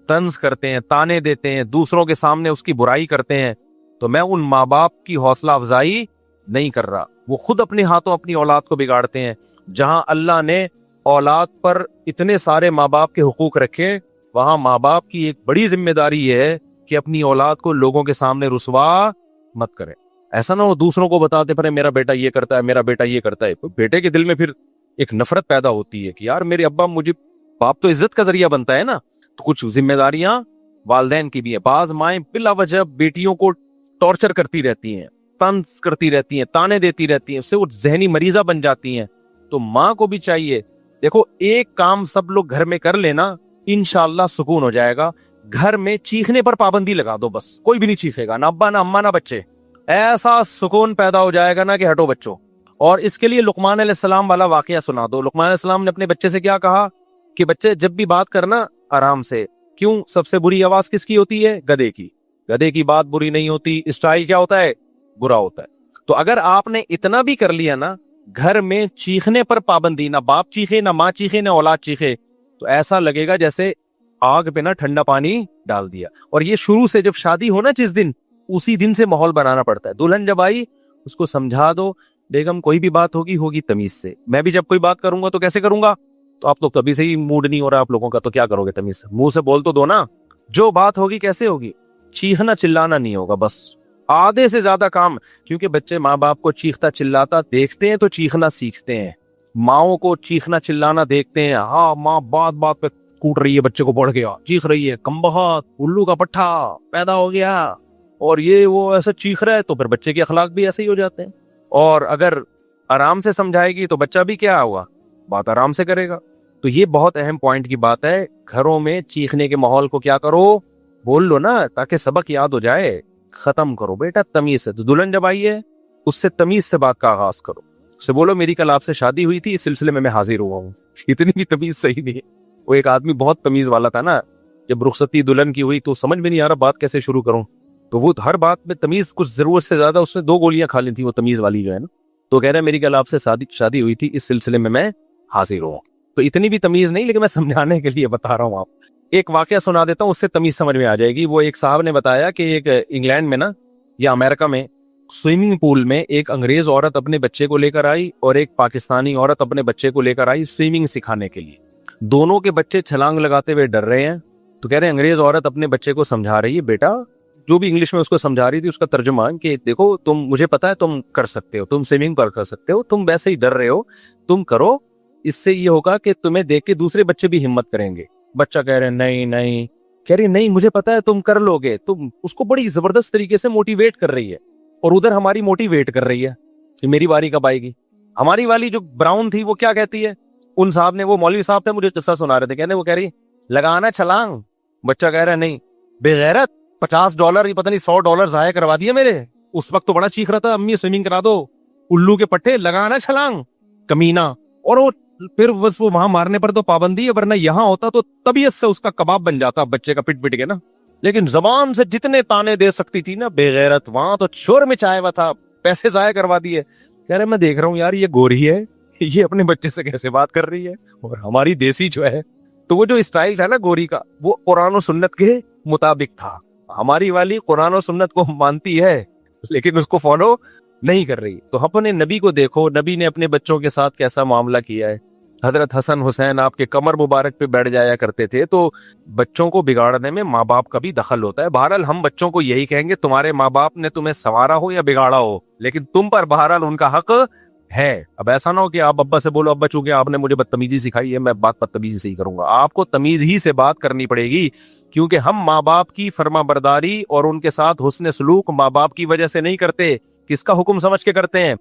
طنز کرتے ہیں, تانے دیتے ہیں, دوسروں کے سامنے اس کی برائی کرتے ہیں. تو میں ان ماں باپ کی حوصلہ افزائی نہیں کر رہا, وہ خود اپنے ہاتھوں اپنی اولاد کو بگاڑتے ہیں. جہاں اللہ نے اولاد پر اتنے سارے ماں باپ کے حقوق رکھے, وہاں ماں باپ کی ایک بڑی ذمہ داری یہ ہے کہ اپنی اولاد کو لوگوں کے سامنے رسوا مت کرے. ایسا نہ ہو دوسروں کو بتاتے پھر میرا بیٹا یہ کرتا ہے, میرا بیٹا یہ کرتا ہے. بیٹے کے دل میں پھر ایک نفرت پیدا ہوتی ہے کہ یار میرے ابا, مجھے باپ تو عزت کا ذریعہ بنتا ہے نا. تو کچھ ذمہ داریاں والدین کی بھی ہیں. بعض مائیں بلا وجہ بیٹیوں کو ٹارچر کرتی رہتی ہیں, طنز کرتی رہتی ہیں, تانے دیتی رہتی ہیں, اس سے وہ ذہنی مریضہ بن جاتی ہیں. تو ماں کو بھی چاہیے, دیکھو ایک کام سب لوگ گھر میں کر لینا, انشاءاللہ سکون ہو جائے گا. گھر میں چیخنے پر پابندی لگا دو, بس کوئی بھی نہیں چیخے گا, نہ ابا نہ اماں نہ بچے. ایسا سکون پیدا ہو جائے گا نا کہ ہٹو بچوں. اور اس کے لیے لقمان علیہ السلام والا واقعہ سنا دو. لقمان علیہ السلام نے اپنے بچے سے کیا کہا کہ بچے جب بھی بات کرنا آرام سے. کیوں؟ سب سے بری آواز کس کی ہوتی ہے؟ گدھے کی. گدھے کی بات بری نہیں ہوتی, اسٹائل کیا ہوتا ہے؟ برا ہوتا ہے. تو اگر آپ نے اتنا بھی کر لیا نا, گھر میں چیخنے پر پابندی, نہ باپ چیخے, نہ ماں چیخے, نہ اولاد چیخے, تو ایسا لگے گا جیسے آگ پہ نا ٹھنڈا پانی ڈال دیا. اور یہ شروع سے جب شادی ہو نا جس دن, اسی دن سے ماحول بنانا پڑتا ہے. دلہن جب آئی اس کو سمجھا دو, بیگم کوئی بھی بات ہوگی تمیز سے. میں بھی جب کوئی بات کروں گا تو کیسے کروں گا؟ تو آپ تو کبھی سے ہی موڈ نہیں ہو رہا آپ لوگوں کا, تو کیا کرو گے تمیز سے؟ منہ سے بول تو دو نا. جو بات ہوگی کیسے ہوگی؟ چیخنا چلانا نہیں ہوگا بس. آدھے سے زیادہ کام, کیونکہ بچے ماں باپ کو چیختا چلاتا دیکھتے ہیں تو چیخنا سیکھتے ہیں. ماؤں کو چیخنا چلانا دیکھتے ہیں, ہاں ماں بات بات پہ کوٹ رہی ہے, بچے کو بڑھ گیا, چیخ رہی ہے, کمبخت, الو کا پٹھا پیدا ہو گیا, اور یہ وہ ایسا چیخ رہا ہے, تو پھر بچے کے اخلاق بھی ایسے ہی ہو جاتے ہیں. اور اگر آرام سے سمجھائے گی تو بچہ بھی کیا ہوا, بات آرام سے کرے گا. تو یہ بہت اہم پوائنٹ کی بات ہے. گھروں میں چیخنے کے ماحول کو کیا کرو, بول لو نا, تاکہ سبق یاد ہو جائے. ختم کرو بیٹا تمیز سے. تو دلہن جب آئی ہے اس سے تمیز سے بات کا آغاز کرو. اس سے بولو میری کل آپ سے شادی ہوئی تھی, اس سلسلے میں حاضر ہوا ہوں. اتنی بھی تمیز صحیح نہیں ہے. وہ ایک آدمی بہت تمیز والا تھا نا, جب رخصتی دلہن کی ہوئی تو سمجھ میں نہیں آ رہا بات کیسے شروع کروں. تو وہ ہر بات میں تمیز, کچھ ضرورت سے زیادہ اس نے 2 گولیاں کھا لی تھی وہ تمیز والی جو ہے نا. تو کہہ رہا ہے میری کل آپ سے شادی ہوئی تھی, اس سلسلے میں حاضر ہوں. تو اتنی بھی تمیز نہیں, لیکن میں سمجھانے کے لیے بتا رہا ہوں. آپ ایک واقعہ سنا دیتا ہوں, اس سے تمیز سمجھ میں آ جائے گی. وہ ایک صاحب نے بتایا کہ ایک انگلینڈ میں نا یا امریکہ میں سوئمنگ پول میں ایک انگریز عورت اپنے بچے کو لے کر آئی اور ایک پاکستانی عورت اپنے بچے کو لے کر آئی سوئمنگ سکھانے کے لیے. دونوں کے بچے چھلانگ لگاتے ہوئے ڈر رہے ہیں. تو کہہ رہے ہیں انگریز عورت اپنے بچے کو سمجھا رہی ہے, بیٹا جو بھی انگلش میں اس کو سمجھا رہی تھی اس کا ترجمہ کہ دیکھو تم, مجھے پتا ہے تم کر سکتے ہو, تم سوئمنگ پر کر سکتے ہو, تم ویسے ہی ڈر رہے ہو, تم کرو. اس سے یہ ہوگا کہ تمہیں دیکھ کے دوسرے بچے بھی ہمت کریں گے. بچہ کہہ رہے ہیں نہیں, کہہ رہی نہیں مجھے پتا ہے تم کر لو گے. تم اس کو بڑی زبردست طریقے سے موٹیویٹ کر رہی ہے, اور ادھر ہماری موٹیویٹ کر رہی ہے کہ میری باری کب آئے گی. ہماری والی جو براؤن تھی وہ کیا کہتی ہے, ان صاحب نے, وہ مولوی صاحب تھے, مجھے قصہ سنا رہے تھے, وہ کہہ رہی لگانا چھلانگ. بچہ کہہ رہا ہے نہیں, بے غیرت, $50 پتہ نہیں $100 ضائع کروا دیے میرے. اس وقت تو بڑا چیخ رہا تھا امی سوئمنگ کرا دو, الو کے پٹھے, لگانا چھلانگ, کمینہ. اور وہ پھر بس وہ وہاں مارنے پر تو پابندی ہے, ورنہ یہاں ہوتا تو طبیعت سے اس کا کباب بن جاتا بچے کا پٹ پٹ کے نا. لیکن زبان سے جتنے تانے دے سکتی تھی نا بے غیرت, وہاں تو شور مچایا ہوا تھا, پیسے ضائع کروا دیے. کہہ رہے میں دیکھ رہا ہوں یار یہ گوری ہے, یہ اپنے بچے سے کیسے بات کر رہی ہے, اور ہماری دیسی جو ہے. تو وہ جو اسٹائل تھا نا گوری کا, وہ قرآن و سنت کے مطابق تھا. ہماری والی قرآن و سنت کو مانتی ہے لیکن اس کو فالو نہیں کر رہی. تو اپنے نبی کو دیکھو, نبی نے اپنے بچوں کے ساتھ کیسا معاملہ کیا ہے. حضرت حسن حسین آپ کے کمر مبارک پہ بیٹھ جایا کرتے تھے. تو بچوں کو بگاڑنے میں ماں باپ کا بھی دخل ہوتا ہے. بہرحال ہم بچوں کو یہی کہیں گے, تمہارے ماں باپ نے تمہیں سنوارا ہو یا بگاڑا ہو, لیکن تم پر بہرحال ان کا حق ہے. اب ایسا نہ ہو کہ آپ ابا سے بولو, ابا چونکہ آپ نے مجھے بدتمیزی سکھائی ہے, میں بات بدتمیزی سے ہی کروں گا. آپ کو تمیز ہی سے بات کرنی پڑے گی, کیونکہ ہم ماں باپ کی فرما برداری اور ان کے ساتھ حسن سلوک ماں باپ کی وجہ سے نہیں کرتے. کس کا حکم سمجھ کے کرتے ہیں؟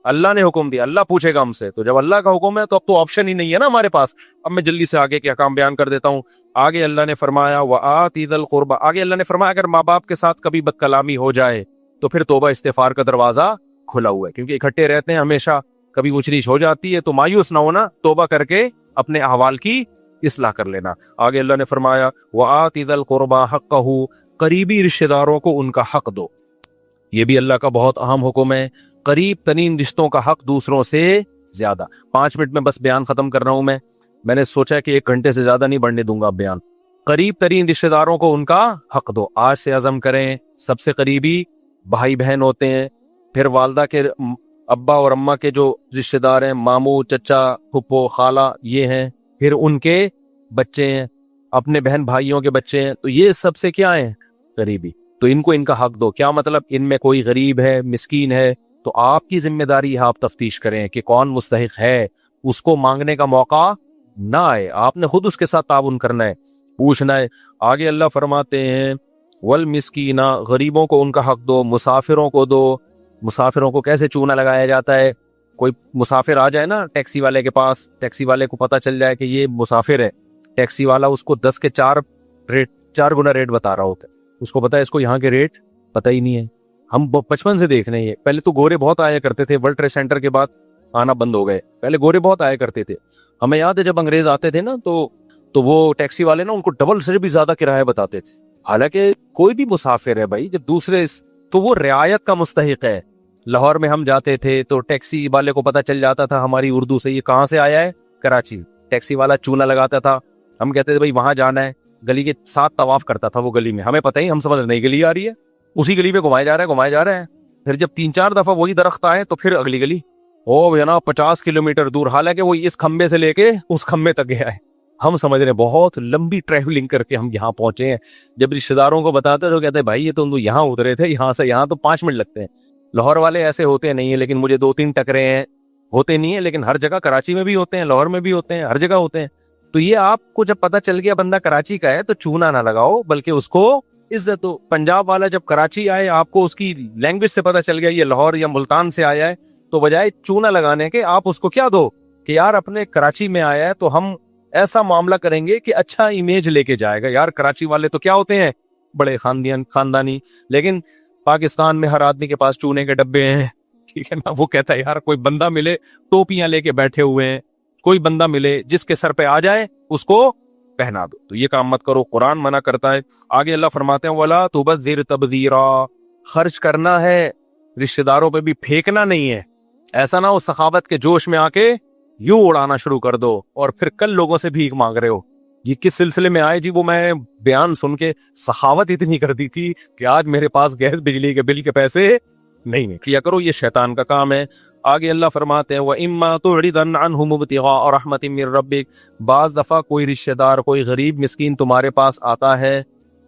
اللہ نے حکم دیا, اللہ پوچھے گا ہم سے. تو جب اللہ کا حکم ہے تو اب تو آپشن ہی نہیں ہے نا ہمارے پاس. اب میں جلدی سے آگے کے احکام بیان کر دیتا ہوں. آگے اللہ نے فرمایا وَآتِ ذِی الْقُرْبَىٰ, آگے اللہ نے فرمایا اگر ماں باپ کے ساتھ کبھی بد کلامی ہو جائے تو پھر توبہ استغفار کا دروازہ کھلا ہوا ہے, کیونکہ اکٹھے رہتے ہیں ہمیشہ, کبھی اونچ نیچ ہو جاتی ہے تو مایوس نہ ہونا, توبہ کر کے اپنے احوال کی اصلاح کر لینا. آگے اللہ نے فرمایا وَآتِ ذِی الْقُرْبَىٰ حَقَّهُ, قریبی رشتہ داروں کو ان کا حق دو. یہ بھی اللہ کا بہت اہم حکم ہے. قریب ترین رشتوں کا حق دوسروں سے زیادہ. 5 منٹ میں بس بیان ختم کر رہا ہوں. میں نے سوچا کہ 1 گھنٹے سے زیادہ نہیں بڑھنے دوں گا بیان. قریب ترین رشتہ داروں کو ان کا حق دو. آج سے عزم کریں, سب سے قریبی بھائی بہن ہوتے ہیں, پھر والدہ کے ابا اور اماں کے جو رشتہ دار ہیں, ماموں, چچا, پھپھو, خالہ, یہ ہیں, پھر ان کے بچے ہیں, اپنے بہن بھائیوں کے بچے ہیں. تو یہ سب سے کیا ہیں؟ قریبی. تو ان کو ان کا حق دو. کیا مطلب؟ ان میں کوئی غریب ہے, مسکین ہے, تو آپ کی ذمہ داری ہے آپ تفتیش کریں کہ کون مستحق ہے. اس کو مانگنے کا موقع نہ آئے, آپ نے خود اس کے ساتھ تعاون کرنا ہے, پوچھنا ہے. آگے اللہ فرماتے ہیں والمسکین, غریبوں کو ان کا حق دو, مسافروں کو دو. مسافروں کو کیسے چونا لگایا جاتا ہے؟ کوئی مسافر آ جائے نا ٹیکسی والے کے پاس, ٹیکسی والے کو پتا چل جائے کہ یہ مسافر ہے, ٹیکسی والا اس کو 10 کے 4 گنا ریٹ بتا رہا ہوتا ہے. اس کو پتا ہے اس کو یہاں کے ریٹ پتہ ہی نہیں ہے. ہم بچپن سے دیکھ رہے ہیں. پہلے تو گورے بہت آیا کرتے تھے, ورلڈ ٹریڈ سینٹر کے بعد آنا بند ہو گئے. پہلے گورے بہت آیا کرتے تھے. ہمیں یاد ہے جب انگریز آتے تھے نا تو وہ ٹیکسی والے نا ان کو ڈبل سے بھی زیادہ کرایہ بتاتے تھے. حالانکہ کوئی بھی مسافر ہے بھائی, جب دوسرے تو وہ رعایت کا مستحق ہے. لاہور میں ہم جاتے تھے تو ٹیکسی والے کو پتا چل جاتا تھا ہماری اردو سے یہ کہاں سے آیا ہے, کراچی. ٹیکسی والا چونا لگاتا تھا, ہم کہتے تھے بھائی وہاں جانا ہے, گلی کے 7 طواف کرتا تھا وہ گلی میں, ہمیں پتہ ہی, ہم سمجھ نئی گلی آ رہی ہے, اسی گلی پہ گھمائے جا رہے ہیں. پھر جب 3-4 دفعہ وہی درخت آئے تو پھر اگلی گلی, او جناب 50 کلومیٹر دور, حالانکہ وہ اس کھمبے سے لے کے اس کھمبے تک گیا ہے. ہم سمجھ رہے ہیں بہت لمبی ٹریولنگ کر کے ہم یہاں پہنچے ہیں. جب رشتہ داروں کو بتاتے تو کہتے ہیں بھائی یہ تو یہاں اترے تھے, یہاں سے یہاں تو 5 منٹ لگتے ہیں. لاہور والے ایسے ہوتے نہیں ہیں, لیکن مجھے 2-3 ٹکرے ہیں, ہوتے نہیں ہیں, لیکن ہر جگہ کراچی میں بھی ہوتے ہیں, لاہور میں بھی ہوتے ہیں, ہر جگہ ہوتے ہیں. تو یہ آپ کو جب پتا چل گیا بندہ کراچی کا ہے تو چونا نہ لگاؤ, بلکہ اس کو عزت دو. پنجاب والا جب کراچی آئے, آپ کو اس کی لینگویج سے پتا چل گیا یہ لاہور یا ملتان سے آیا ہے, تو بجائے چونا لگانے کے آپ اس کو کیا دو کہ یار اپنے کراچی میں آیا ہے تو ہم ایسا معاملہ کریں گے کہ اچھا امیج لے کے جائے گا. یار کراچی والے تو کیا ہوتے ہیں, بڑے خاندانی, لیکن پاکستان میں ہر آدمی کے پاس چونے کے ڈبے ہیں, ٹھیک ہے نا. وہ کہتا ہے یار کوئی بندہ ملے, ٹوپیاں لے کے بیٹھے ہوئے ہیں, کوئی بندہ ملے جس کے سر پہ آ جائے اس کو پہنا دو. تو یہ کام مت کرو, قرآن منع کرتا ہے. آگے اللہ فرماتے ہیں وَلَا تُبَذِّرْ تَبْذِيرًا, خرچ کرنا ہے, رشتہ داروں پہ بھی پھینکنا نہیں ہے. ایسا نہ ہو سخاوت کے جوش میں آ کے یوں اڑانا شروع کر دو اور پھر کل لوگوں سے بھیک مانگ رہے ہو. یہ کس سلسلے میں آئے جی؟ وہ میں بیان سن کے سخاوت اتنی کر دی تھی کہ آج میرے پاس گیس بجلی کے بل کے پیسے نہیں کیا کرو, یہ شیطان کا کام ہے. آگے اللہ فرماتے ہیں وَإِمَّا تُعْرِضَنَّ عَنْهُمُ ابْتِغَاءَ رَحْمَةٍ مِّن رَّبِّكَ, بعض دفعہ کوئی رشتہ دار, کوئی غریب مسکین تمہارے پاس آتا ہے,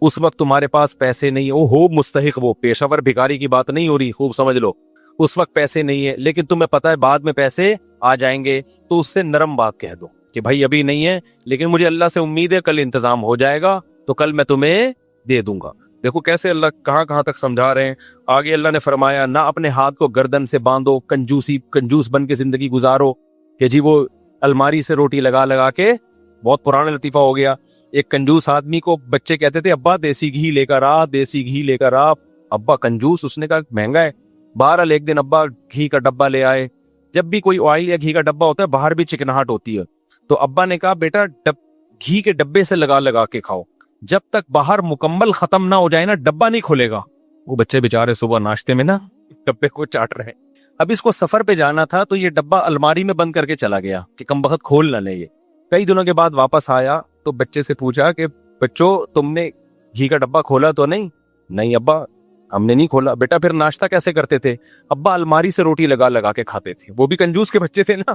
اس وقت تمہارے پاس پیسے نہیں, وہ ہو مستحق, وہ پیشہ ور بھکاری کی بات نہیں ہو رہی, خوب سمجھ لو. اس وقت پیسے نہیں ہے, لیکن تمہیں پتا ہے بعد میں پیسے آ جائیں گے, تو اس سے نرم بات کہہ دو کہ بھائی ابھی نہیں ہے, لیکن مجھے اللہ سے امید ہے کل انتظام ہو جائے گا, تو کل میں تمہیں دے دوں گا. دیکھو کیسے اللہ کہاں تک سمجھا رہے ہیں. آگے اللہ نے فرمایا نہ اپنے ہاتھ کو گردن سے باندھو, کنجوس بن کے زندگی گزارو کہ جی وہ الماری سے روٹی لگا کے, بہت پرانا لطیفہ ہو گیا. ایک کنجوس آدمی کو بچے کہتے تھے ابا دیسی گھی لے کر آ, دیسی گھی لے کر آ. ابا کنجوس, اس نے کہا مہنگا ہے. بہرحال ایک دن ابا گھی کا ڈبہ لے آئے. جب بھی کوئی آئل یا گھی کا ڈبہ ہوتا ہے باہر بھی چکناہٹ ہوتی ہے, تو ابا نے کہا بیٹا گھی کے ڈبے سے لگا کے کھاؤ, جب تک باہر مکمل ختم نہ ہو جائے نا ڈبہ نہیں کھولے گا. وہ بچے بیچارے صبح ناشتے میں نا ڈبے کو چاٹ رہے. اب اس کو سفر پہ جانا تھا تو یہ ڈبہ الماری میں بند کر کے چلا گیا کہ کم بخت کھول نہ لے. یہ کئی دنوں کے بعد واپس آیا تو بچے سے پوچھا کہ بچوں تم نے گھی کا ڈبہ کھولا تو نہیں ابا, ہم نے نہیں کھولا. بیٹا پھر ناشتہ کیسے کرتے تھے؟ ابا الماری سے روٹی لگا لگا کے کھاتے تھے. وہ بھی کنجوس کے بچے تھے نا.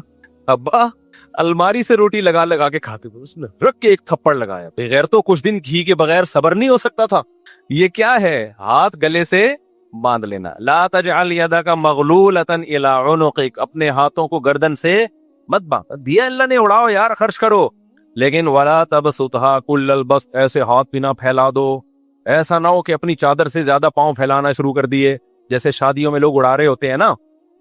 ابا الماری سے روٹی لگا لگا کے کھاتے تھے. اس نے رکھ کے ایک تھپڑ لگایا. بغیر تو کچھ دن گھی کے بغیر صبر نہیں ہو سکتا تھا. یہ کیا ہے؟ ہاتھ گلے سے باندھ لینا. لا تجعل یدک مغلولۃ الی عنقک، اپنے ہاتھوں کو گردن سے مت باندھ. دیا اللہ نے، اڑاؤ یار، خرچ کرو. لیکن ولا تبسطھا کل البسط، ایسے ہاتھ بھی نہ پھیلا دو. ایسا نہ ہو کہ اپنی چادر سے زیادہ پاؤں پھیلانا شروع کر دیے، جیسے شادیوں میں لوگ اڑا رہے ہوتے ہیں نا.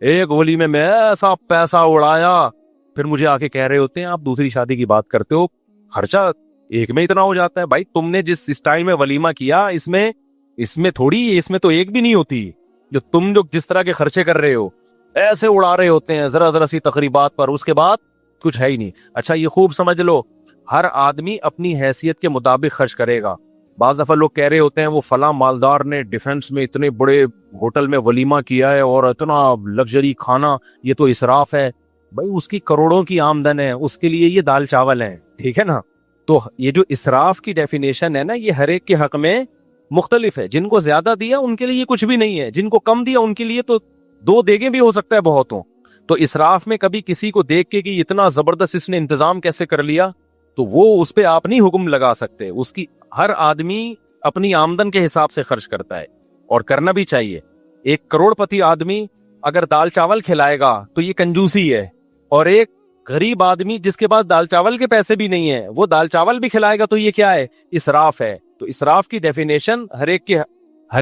ایک ولیمے میں ایسا پیسہ اڑایا، پھر مجھے آ کے کہہ رہے ہوتے ہیں آپ دوسری شادی کی بات کرتے ہو، خرچہ ایک میں اتنا ہو جاتا ہے. بھائی تم نے جس اسٹائل میں ولیمہ کیا، اس میں تھوڑی، اس میں تو ایک بھی نہیں ہوتی. جو جس طرح کے خرچے کر رہے ہو، ایسے اڑا رہے ہوتے ہیں ذرا ذرا سی تقریبات پر، اس کے بعد کچھ ہے ہی نہیں. اچھا یہ خوب سمجھ لو، ہر آدمی اپنی حیثیت کے مطابق خرچ کرے گا. بعض دفعہ لوگ کہہ رہے ہوتے ہیں وہ فلاں مالدار نے ڈیفنس میں اتنے بڑے ہوٹل میں ولیمہ کیا ہے اور اتنا لگژری کھانا، یہ تو اسراف ہے. بھائی اس کی کروڑوں کی آمدن ہے، اس کے لیے یہ دال چاول ہے، ٹھیک ہے نا. تو یہ جو اسراف کی ڈیفینیشن ہے نا، یہ ہر ایک کے حق میں مختلف ہے. جن کو زیادہ دیا ان کے لیے یہ کچھ بھی نہیں ہے، جن کو کم دیا ان کے لیے تو 2 دیگیں بھی ہو سکتا ہے بہتوں. تو اسراف میں کبھی کسی کو دیکھ کے کہ اتنا زبردست اس نے انتظام کیسے کر لیا، تو وہ اس پہ آپ نہیں حکم لگا سکتے. اس کی ہر آدمی اپنی آمدن کے حساب سے خرچ کرتا ہے، اور کرنا بھی چاہیے. 1 کروڑ پتی آدمی اگر دال چاول کھلائے گا تو یہ کنجوسی ہے، اور ایک غریب آدمی جس کے پاس دال چاول کے پیسے بھی نہیں ہیں وہ دال چاول بھی کھلائے گا تو یہ کیا ہے؟ اسراف ہے. تو اسراف کی ڈیفینیشن ہر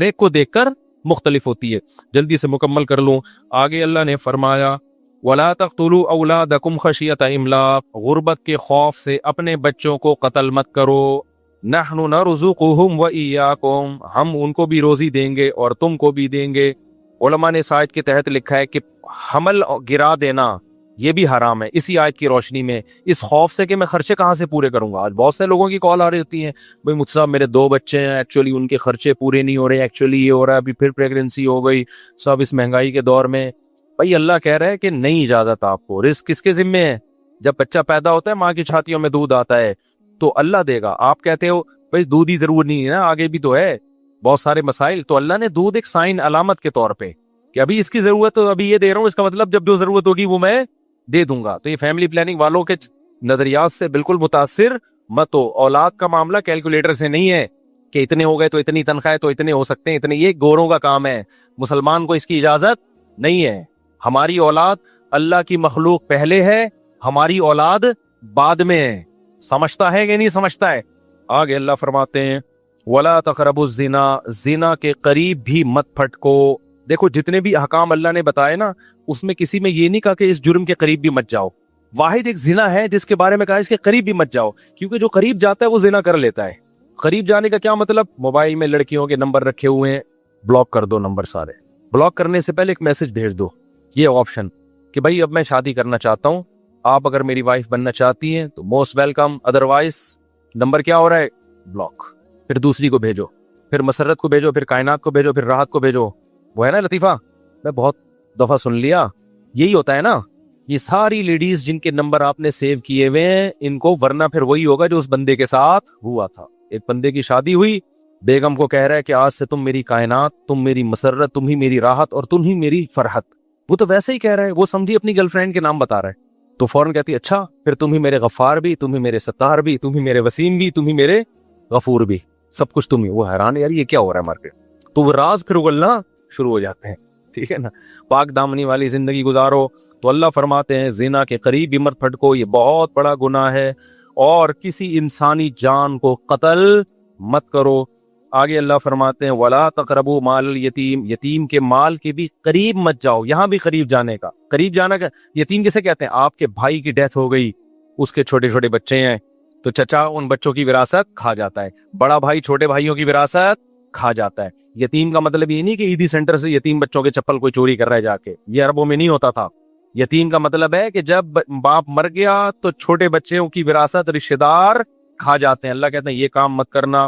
ایک کو دیکھ کر مختلف ہوتی ہے. جلدی سے مکمل کر لوں. آگے اللہ نے فرمایا وَلَا تَقْتُلُوا أَوْلَادَكُمْ خَشْيَةَ إِمْلَاقٍ، غربت کے خوف سے اپنے بچوں کو قتل مت کرو. نَحْنُ نَرْزُقُهُمْ وَإِيَّاكُمْ، ہم ان کو بھی روزی دیں گے اور تم کو بھی دیں گے. علماء نے اس آیت کے تحت لکھا ہے کہ حمل گرا دینا یہ بھی حرام ہے اسی آیت کی روشنی میں، اس خوف سے کہ میں خرچے کہاں سے پورے کروں گا. آج بہت سے لوگوں کی کال آ رہی ہوتی ہیں، بھائی مجھ صاحب میرے 2 بچے ہیں، ایکچولی ان کے خرچے پورے نہیں ہو رہے، ایکچولی یہ ہو رہا ہے، ابھی پھر پریگننسی ہو گئی، سب اس مہنگائی کے دور میں. بھائی اللہ کہہ رہا ہے کہ نہیں اجازت آپ کو. رزق کس کے ذمے ہے؟ جب بچہ پیدا ہوتا ہے ماں کی چھاتیوں میں دودھ آتا ہے تو اللہ دے گا. آپ کہتے ہو بھائی دودھ ہی ضرور نہیں ہے نا، آگے بھی تو ہے بہت سارے مسائل. تو اللہ نے دودھ ایک سائن علامت کے طور پہ کہ ابھی اس کی ضرورت تو ابھی یہ دے رہا ہوں، اس کا مطلب جب جو ضرورت ہوگی وہ میں دے دوں گا. تو یہ فیملی پلاننگ والوں کے نظریات سے بالکل متاثر مت ہو. اولاد کا معاملہ کیلکولیٹر سے نہیں ہے کہ اتنے ہو گئے تو اتنی تنخواہ تو اتنے ہو سکتے ہیں اتنے. یہ گوروں کا کام ہے، مسلمان کو اس کی اجازت نہیں ہے. ہماری اولاد اللہ کی مخلوق پہلے ہے، ہماری اولاد بعد میں ہے. سمجھتا ہے کہ نہیں سمجھتا ہے؟ آگے اللہ فرماتے ہیں وَلَا تَقْرَبُوا الزِّنَا، زنا کے قریب بھی مت پھٹکو. دیکھو جتنے بھی احکام اللہ نے بتائے نا، اس میں کسی میں یہ نہیں کہا کہ اس جرم کے قریب بھی مت جاؤ. واحد ایک زنا ہے جس کے بارے میں کہا اس کے قریب بھی مت جاؤ، کیونکہ جو قریب جاتا ہے وہ زنا کر لیتا ہے. قریب جانے کا کیا مطلب؟ موبائل میں لڑکیوں کے نمبر رکھے ہوئے ہیں، بلاک کر دو نمبر سارے. بلاک کرنے سے پہلے ایک میسج بھیج دو، یہ آپشن کہ بھائی اب میں شادی کرنا چاہتا ہوں، آپ اگر میری وائف بننا چاہتی ہیں تو موسٹ ویلکم، ادروائز نمبر کیا ہو رہا ہے؟ بلاک. پھر دوسری کو بھیجو، پھر مسرت کو بھیجو، پھر کائنات کو بھیجو، پھر راحت کو بھیجو. وہ ہے نا لطیفہ، میں بہت دفعہ سن لیا. یہی ہوتا ہے نا، یہ ساری لیڈیز جن کے نمبر آپ نے سیو کیے ہوئے ہیں ان کو، ورنہ پھر وہی ہوگا جو اس بندے کے ساتھ ہوا تھا. ایک بندے کی شادی ہوئی، بیگم کو کہہ رہا ہے کہ آج سے تم میری کائنات، تم میری مسرت، تم ہی میری راحت اور تم ہی میری فرحت. وہ تو ویسے ہی کہہ رہا ہے، وہ سمجھی اپنی گرل فرینڈ کے نام بتا رہا ہے. تو فوراً کہتی ہے اچھا پھر تم ہی میرے غفار بھی، تم ہی میرے ستار بھی، تم ہی میرے وسیم بھی، تم ہی میرے غفور بھی، سب کچھ تم ہی. وہ حیران یار یہ کیا ہو رہا ہے مارکیٹ. تو وہ راز پھر اگلنا شروع ہو جاتے ہیں. ٹھیک ہے نا، پاک دامنی والی زندگی گزارو. تو اللہ فرماتے ہیں زنا کے قریب بھی مت پھٹکو، یہ بہت بڑا گناہ ہے، اور کسی انسانی جان کو قتل مت کرو. آگے اللہ فرماتے ہیں وَلَا تَقْرَبُوا مَالَ الْيَتِيمِ، یتیم کے مال کے بھی قریب مت جاؤ. یہاں بھی قریب جانے کا، قریب جانا کا یتیم کسے کہتے ہیں؟ آپ کے بھائی کی ڈیتھ ہو گئی، اس کے چھوٹے چھوٹے بچے ہیں تو چچا ان بچوں کی وراثت کھا جاتا ہے، بڑا بھائی چھوٹے بھائیوں کی وراثت کھا جاتا ہے. یتیم کا مطلب یہ نہیں کہ عیدی سینٹر سے یتیم بچوں کے چپل کوئی چوری کر رہا ہے جا کے، یہ عربوں میں نہیں ہوتا تھا. یتیم کا مطلب ہے کہ جب باپ مر گیا تو چھوٹے بچوں کی وراثت رشتہ دار کھا جاتے ہیں. اللہ کہتے ہیں یہ کام مت کرنا.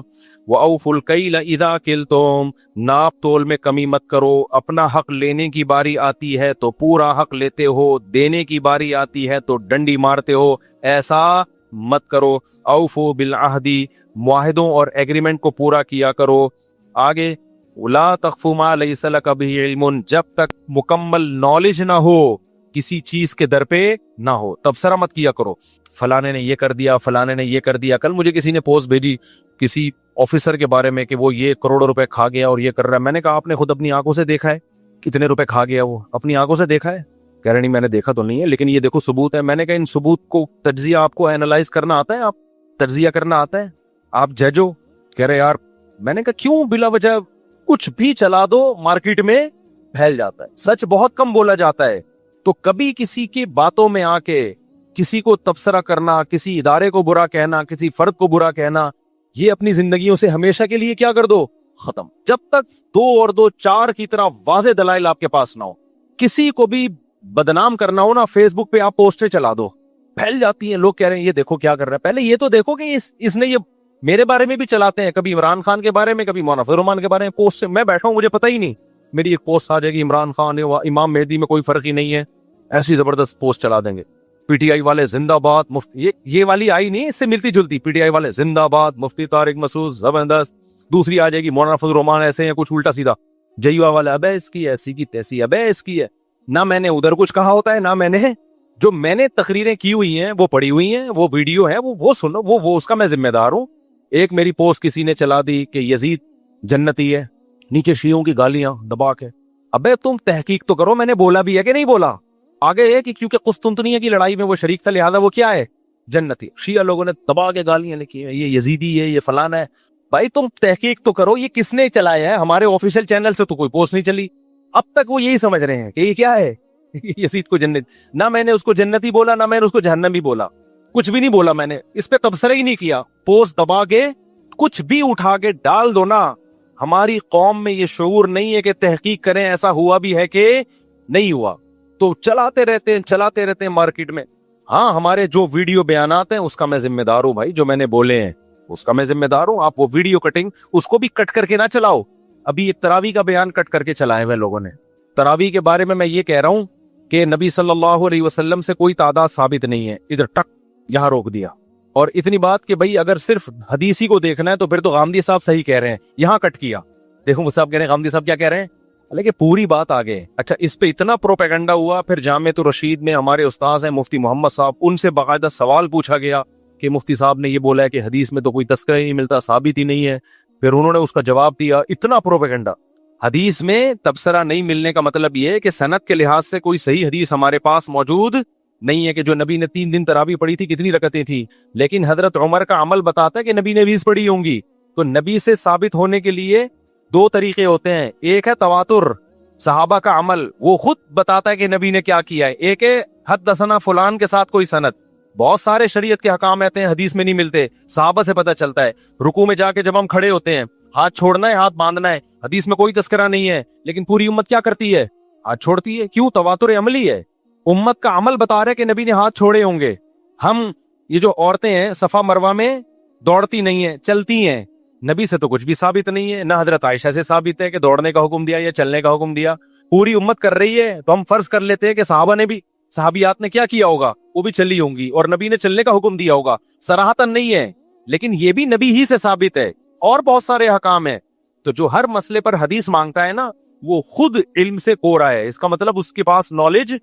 وَأَوْفُوا الْكَيْلَ إِذَا كِلْتُمْ، ناپ تول میں کمی مت کرو. اپنا حق لینے کی باری آتی ہے تو پورا حق لیتے ہو، دینے کی باری آتی ہے تو ڈنڈی مارتے ہو، ایسا مت کرو. اوفو بالعہد، معاہدوں اور ایگریمنٹ کو پورا کیا کرو. آگے لا تخف ما لیس لک بہ علم، جب تک مکمل نالج نہ ہو کسی چیز کے در پہ نہ ہو تبصرہ مت کیا کرو، فلانے نے یہ کر دیا، فلانے نے یہ کر دیا۔ کل مجھے کسی نے پوسٹ بھیجی کسی آفیسر کے بارے میں کہ وہ یہ کروڑوں روپے کھا گیا اور یہ کر رہا ہے۔ میں نے کہا آپ نے خود اپنی آنکھوں سے دیکھا ہے کتنے روپے کھا گیا؟ وہ اپنی آنکھوں سے دیکھا ہے؟ کہہ رہے نہیں میں نے دیکھا تو نہیں ہے، لیکن یہ دیکھو ثبوت ہے۔ میں نے کہا ان ثبوت کو تجزیہ آپ کو اینالائز کرنا آتا ہے؟ آپ تجزیہ کرنا آتا ہے؟ آپ جج ہو؟ کہہ رہے یار، میں نے کہا کیوں بلا وجہ کچھ بھی چلا دو مارکیٹ میں پھیل جاتا ہے، سچ بہت کم بولا جاتا ہے۔ تو کبھی کسی کی باتوں میں آ کے کسی کو تبصرہ کرنا، کسی ادارے کو برا کہنا، کسی فرد کو برا کہنا، یہ اپنی زندگیوں سے ہمیشہ کے لیے کیا کر دو، ختم۔ جب تک 2 اور 2 4 کی طرح واضح دلائل آپ کے پاس نہ ہو۔ کسی کو بھی بدنام کرنا ہو نا، فیس بک پہ آپ پوسٹیں چلا دو، پھیل جاتی ہیں، لوگ کہہ رہے ہیں یہ دیکھو کیا کر رہا ہے۔ پہلے یہ تو دیکھو کہ اس نے یہ میرے بارے میں بھی چلاتے ہیں، کبھی عمران خان کے بارے میں، کبھی مولانا فضل الرحمان کے بارے میں پوسٹ، میں بیٹھا ہوں مجھے پتہ ہی نہیں، میری ایک پوسٹ آ جائے گی عمران خان امام مہدی میں کوئی فرق ہی نہیں ہے، ایسی زبردست پوسٹ چلا دیں گے۔ پی ٹی آئی والے زندہ باد مفتی، یہ والی آئی نہیں، اس سے ملتی جلتی، پی ٹی آئی والے زندہ باد، مفتی طارق مسعود زبردست۔ دوسری آ جائے گی مولانا فضل الرحمان ایسے ہیں، کچھ الٹا سیدھا جیوا والا، ابے اس کی ایسی کی تیسی، ابے اس کی ہے۔ نہ میں نے ادھر کچھ کہا ہوتا ہے، نہ میں نے تقریریں کی ہوئی ہیں، وہ پڑی ہوئی ہیں، وہ ویڈیو ہے، وہ سنو، وہ اس کا میں ذمہ دار ہوں۔ ایک میری پوسٹ کسی نے چلا دی کہ یزید جنتی ہے، نیچے شیعوں کی گالیاں دبا کے۔ ابے تم تحقیق تو کرو، میں نے بولا بھی ہے کہ نہیں بولا؟ آگے ہے کہ کیونکہ قسطنطنیہ کی لڑائی میں وہ شریک تھا لہذا وہ کیا ہے، جنتی۔ شیعہ لوگوں نے دبا کے گالیاں لکھی ہیں، یہ یزیدی ہے، یہ فلانا ہے۔ بھائی تم تحقیق تو کرو، یہ کس نے چلایا ہے؟ ہمارے آفیشیل چینل سے تو کوئی پوسٹ نہیں چلی، اب تک وہ یہی سمجھ رہے ہیں کہ یہ کیا ہے، یزید کو جنت۔ نہ میں نے اس کو جنتی بولا، نہ میں نے اس کو جہنمی بولا، کچھ بھی نہیں بولا، میں نے اس پہ تبصرہ ہی نہیں کیا۔ پوسٹ دبا کے کچھ بھی اٹھا کے ڈال دو نا۔ ہماری قوم میں یہ شعور نہیں ہے کہ تحقیق کریں ایسا ہوا بھی ہے کہ نہیں ہوا، تو چلاتے رہتے ہیں مارکیٹ میں۔ ہاں ہمارے جو ویڈیو بیانات ہیں اس کا میں ذمہ دار ہوں بھائی، جو میں نے بولے ہیں اس کا میں ذمہ دار ہوں۔ آپ وہ ویڈیو کٹنگ اس کو بھی کٹ کر کے نہ چلاؤ۔ ابھی ایک تراویح کا بیان کٹ کر کے چلائے ہوئے لوگوں نے۔ تراویح کے بارے میں یہ کہہ رہا ہوں کہ نبی صلی اللہ علیہ وسلم سے کوئی تعداد ثابت نہیں ہے، ادھر ٹک یہاں روک دیا۔ اور اتنی بات کہ بھائی اگر صرف حدیثی کو دیکھنا ہے تو پھر تو غامدی صاحب صحیح کہہ رہے ہیں، یہاں کٹ کیا۔ دیکھو مجھ صاحب کہہ رہے ہیں، غامدی صاحب کیا کہہ رہے ہیں، لیکن پوری بات آگے۔ اچھا اس پہ اتنا پروپیگنڈا ہوا، پھر جامعۃ الرشید میں ہمارے استاذ ہیں مفتی محمد صاحب، ان سے باقاعدہ سوال پوچھا گیا کہ مفتی صاحب نے یہ بولا ہے کہ حدیث میں تو کوئی تذکرہ ہی نہیں ملتا، ثابت ہی نہیں ہے۔ پھر انہوں نے اس کا جواب دیا، اتنا پروپیگنڈا۔ حدیث میں تبصرہ نہیں ملنے کا مطلب یہ ہے کہ سند کے لحاظ سے کوئی صحیح حدیث ہمارے پاس موجود نہیں ہے کہ جو نبی نے 3 دن تراویح پڑھی تھی کتنی رکعتیں تھیں، لیکن حضرت عمر کا عمل بتاتا ہے کہ نبی نے 20 پڑھی ہوں گی۔ تو نبی سے ثابت ہونے کے لیے 2 طریقے ہوتے ہیں، ایک ہے تواتر، صحابہ کا عمل، وہ خود بتاتا ہے کہ نبی نے کیا کیا ہے، ایک ہے حدثنا فلان کے ساتھ کوئی سند۔ بہت سارے شریعت کے حکام آتے ہیں حدیث میں نہیں ملتے، صحابہ سے پتہ چلتا ہے۔ رکوع میں جا کے جب ہم کھڑے ہوتے ہیں، ہاتھ چھوڑنا ہے ہاتھ باندھنا ہے، حدیث میں کوئی تذکرہ نہیں ہے، لیکن پوری امت کیا کرتی ہے، ہاتھ چھوڑتی ہے۔ کیوں؟ تواتر عملی ہے، امت کا عمل بتا رہا ہے کہ نبی نے ہاتھ چھوڑے ہوں گے۔ ہم یہ جو عورتیں ہیں صفا مروہ میں دوڑتی نہیں ہیں، چلتی ہیں، نبی سے تو کچھ بھی ثابت نہیں ہے، نہ حضرت عائشہ سے ثابت ہے کہ دوڑنے کا حکم دیا یا چلنے کا حکم دیا۔ پوری امت کر رہی ہے تو ہم فرض کر لیتے ہیں کہ صحابہ نے بھی، صحابیات نے کیا کیا ہوگا، وہ بھی چلی ہوں گی، اور نبی نے چلنے کا حکم دیا ہوگا۔ صراحتاً نہیں ہے، لیکن یہ بھی نبی ہی سے ثابت ہے، اور بہت سارے حکام ہیں۔ تو جو ہر مسئلے پر حدیث مانگتا ہے نا، وہ خود علم سے کورا ہے، اس کا مطلب اس کے پاس نالج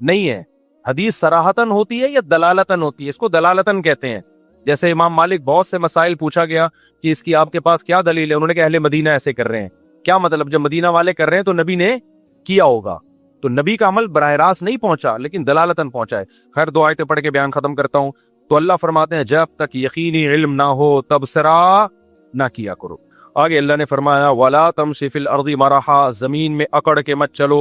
نہیں ہے۔ حدیث صراحتاً ہوتی ہے یا دلالتاً ہوتی ہے، اس کو دلالتاً کہتے ہیں۔ جیسے امام مالک بہت سے مسائل پوچھا گیا کہ اس کی آپ کے پاس کیا دلیل ہے، انہوں نے کہا اہل مدینہ ایسے کر رہے ہیں۔ کیا مطلب؟ جب مدینہ والے کر رہے ہیں تو نبی نے کیا ہوگا۔ تو نبی کا عمل براہ راست نہیں پہنچا، لیکن دلالتاً پہنچا ہے۔ خیر 2 آیتیں پڑھ کے بیان ختم کرتا ہوں۔ تو اللہ فرماتے ہیں جب تک یقینی علم نہ ہو تبصرہ نہ کیا کرو۔ آگے اللہ نے فرمایا وَلَا تَمْشِ فِي الْأَرْضِ مَرَحًا، زمین میں اکڑ کے مت چلو،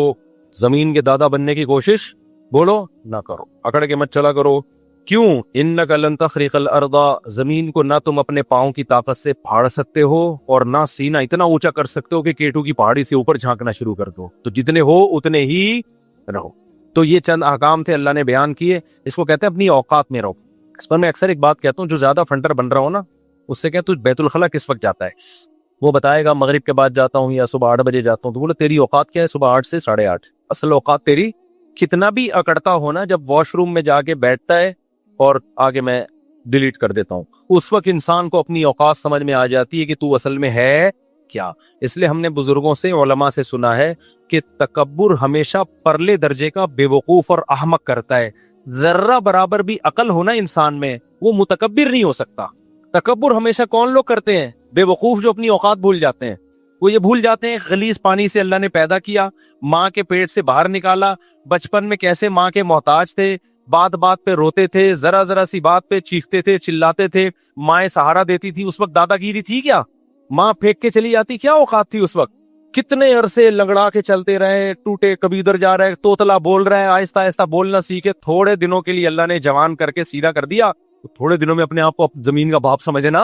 زمین کے دادا بننے کی کوشش بولو نہ کرو، اکڑ کے مت چلا کرو۔ کیوں؟ انک لن تخرق الارض، زمین کو نہ تم اپنے پاؤں کی طاقت سے پھاڑ سکتے ہو اور نہ سینہ اتنا اونچا کر سکتے ہو کہ کیٹو کی پہاڑی سے اوپر جھانکنا شروع کر دو، تو جتنے ہو اتنے ہی رہو۔ تو یہ چند احکام تھے اللہ نے بیان کیے، اس کو کہتے ہیں اپنی اوقات میں رہو۔ اس پر میں اکثر ایک بات کہتا ہوں، جو زیادہ فنٹر بن رہا ہو نا، اس سے کہ تو بیت الخلا کس وقت جاتا ہے، وہ بتائے گا مغرب کے بعد جاتا ہوں یا صبح 8 بجے جاتا ہوں، تو بولے تیری اوقات کیا ہے، صبح 8 سے 8:30۔ اصل اوقات تیری کتنا بھی اکڑتا ہو نا، جب واش روم میں جا کے بیٹھتا ہے اور آگے میں ڈیلیٹ کر دیتا ہوں، اس وقت انسان کو اپنی اوقات سمجھ میں آ جاتی ہے کہ تو اصل میں ہے کیا. اس لیے ہم نے بزرگوں سے علماء سے سنا ہے کہ تکبر ہمیشہ پرلے درجے کا بے وقوف اور احمق کرتا ہے. ذرہ برابر بھی عقل ہونا انسان میں وہ متکبر نہیں ہو سکتا. تکبر ہمیشہ کون لوگ کرتے ہیں؟ بے وقوف جو اپنی اوقات بھول جاتے ہیں. وہ یہ بھول جاتے ہیں غلیظ پانی سے اللہ نے پیدا کیا, ماں کے پیٹ سے باہر نکالا, بچپن میں کیسے ماں کے محتاج تھے, بات بات پہ روتے تھے, ذرا ذرا سی بات پہ چیختے تھے, چلاتے تھے, مائیں سہارا دیتی تھی. اس وقت دادا گیری تھی کیا؟ ماں پھینک کے چلی جاتی, کیا اوقات تھی اس وقت؟ کتنے عرصے لنگڑا کے چلتے رہے, ٹوٹے, کبھی ادھر جا رہے, توتلا بول رہے ہیں, آہستہ آہستہ بولنا سیکھے. تھوڑے دنوں کے لیے اللہ نے جوان کر کے سیدھا کر دیا, تو تھوڑے دنوں میں اپنے آپ کو زمین کا باپ سمجھنا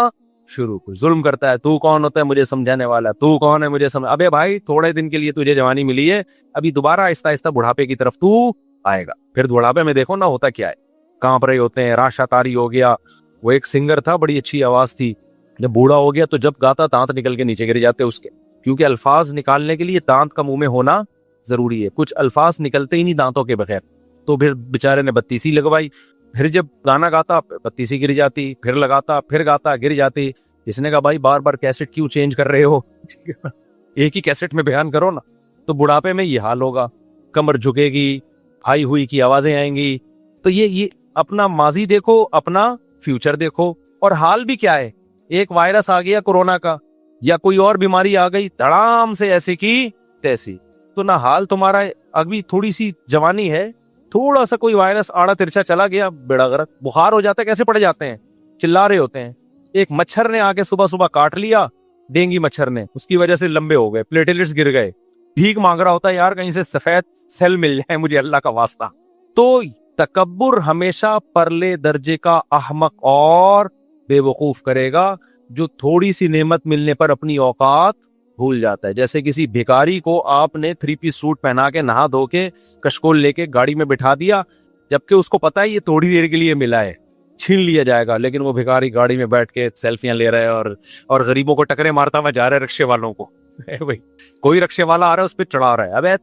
شروع. ظلم کرتا ہے, تو کون ہوتا ہے مجھے سمجھانے والا, تو کون ہے مجھے ابے بھائی تھوڑے دن کے لیے تجھے جوانی ملی ہے, ابھی دوبارہ آہستہ آہستہ بڑھاپے کی طرف تو آئے گا. پھر بڑھاپے میں دیکھو نا ہوتا کیا ہے, کانپ رہے ہوتے ہیں, راشا تاری ہو گیا. وہ ایک سنگر تھا, بڑی اچھی آواز تھی, جب بوڑھا ہو گیا تو جب گاتا دانت نکل کے نیچے گر جاتے اس کے, کیونکہ الفاظ نکالنے کے لیے دانت کا منہ میں ہونا ضروری ہے. کچھ الفاظ نکلتے ہی نہیں دانتوں کے بغیر, تو پھر بیچارے نے بتیسی لگوائی. پھر جب گانا گاتا بتیسی گر جاتی, پھر لگاتا, پھر گاتا, گر جاتی. اس نے کہا بھائی بار بار کیسٹ کیوں چینج کر رہے ہو, ایک ہی کیسٹ میں بیان کرو نا. تو بڑھاپے میں یہ حال ہوگا, کمر جھکے گی, ہائی ہوئی کی آوازیں آئیں گی. تو یہ اپنا ماضی دیکھو, اپنا فیوچر دیکھو. اور حال بھی کیا ہے, ایک وائرس آ گیا کورونا کا, یا کوئی اور بیماری آ گئی, دھڑام سے ایسی کی تیسی. تو نہ حال تمہارا, ابھی تھوڑی سی جوانی ہے, تھوڑا سا کوئی وائرس آڑا ترچا چلا گیا, بیڑا غرق, بخار ہو جاتا ہے, کیسے پڑ جاتے ہیں, چلا رہے ہوتے ہیں. ایک مچھر نے آ کے صبح صبح کاٹ لیا, ڈینگی مچھر نے, اس کی وجہ سے لمبے ہو گئے, پلیٹلیٹس گر گئے, بھیک مانگ رہا ہوتا ہے یار کہیں سے سفید سیل مل جائے مجھے اللہ کا واسطہ. تو تکبر ہمیشہ پرلے درجے کا احمق اور بے وقوف کرے گا, جو تھوڑی سی نعمت ملنے پر اپنی اوقات بھول جاتا ہے. جیسے کسی بھیکاری کو آپ نے 3 پیس سوٹ پہنا کے نہا دھو کے کشکول لے کے گاڑی میں بٹھا دیا, جبکہ اس کو پتا ہے یہ تھوڑی دیر کے لیے ملا ہے, چھین لیا جائے گا, لیکن وہ بھیکاری گاڑی میں بیٹھ کے سیلفیاں لے رہا ہے اور غریبوں کو ٹکرے مارتا ہوا جا رہا ہے, رکشے والوں کو. بھائی کوئی رکشے والا آ رہا ہے اس پہ چڑھا رہا ہے, ابے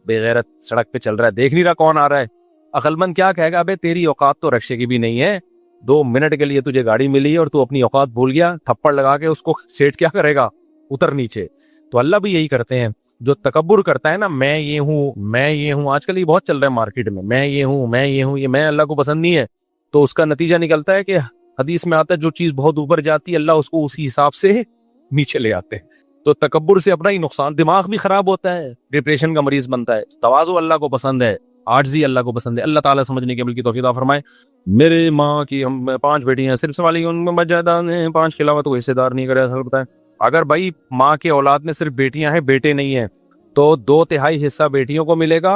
بے غیرت سڑک پہ چل رہا ہے, دیکھ نہیں رہا کون آ رہا ہے. عقل مند کیا کہے گا, ابے تیری اوقات تو رکشے کی بھی نہیں ہے, 2 منٹ کے لیے تجھے گاڑی ملی ہے اور تو اپنی اوقات بھول گیا. تھپڑ لگا کے اس کو سیٹ کیا کرے گا, اتر نیچے. تو اللہ بھی یہی کرتے ہیں. جو تکبر کرتا ہے نا, میں یہ ہوں, آج کل یہ بہت چل رہا ہے مارکیٹ میں یہ ہوں, یہ میں اللہ کو پسند نہیں ہے. تو اس کا نتیجہ نکلتا ہے کہ حدیث میں آتا ہے جو چیز بہت اوپر جاتی ہے اللہ اس کو اسی حساب سے نیچے لے آتے ہیں. تو تکبر سے اپنا ہی نقصان, دماغ بھی خراب ہوتا ہے, ڈپریشن کا مریض بنتا ہے. تواضع اللہ کو پسند ہے, عاجزی اللہ کو پسند ہے. اللہ تعالیٰ سمجھنے کے عمل کی توفیق عطا فرمائے. میرے ماں کی ہم 5 بیٹیاں, صرف سوالی ان میں جائیداد 5 کے علاوہ تو حصے دار نہیں کرے. بتائیں اگر بھائی ماں کے اولاد میں صرف بیٹیاں ہیں بیٹے نہیں ہیں, تو 2/3 حصہ بیٹیوں کو ملے گا,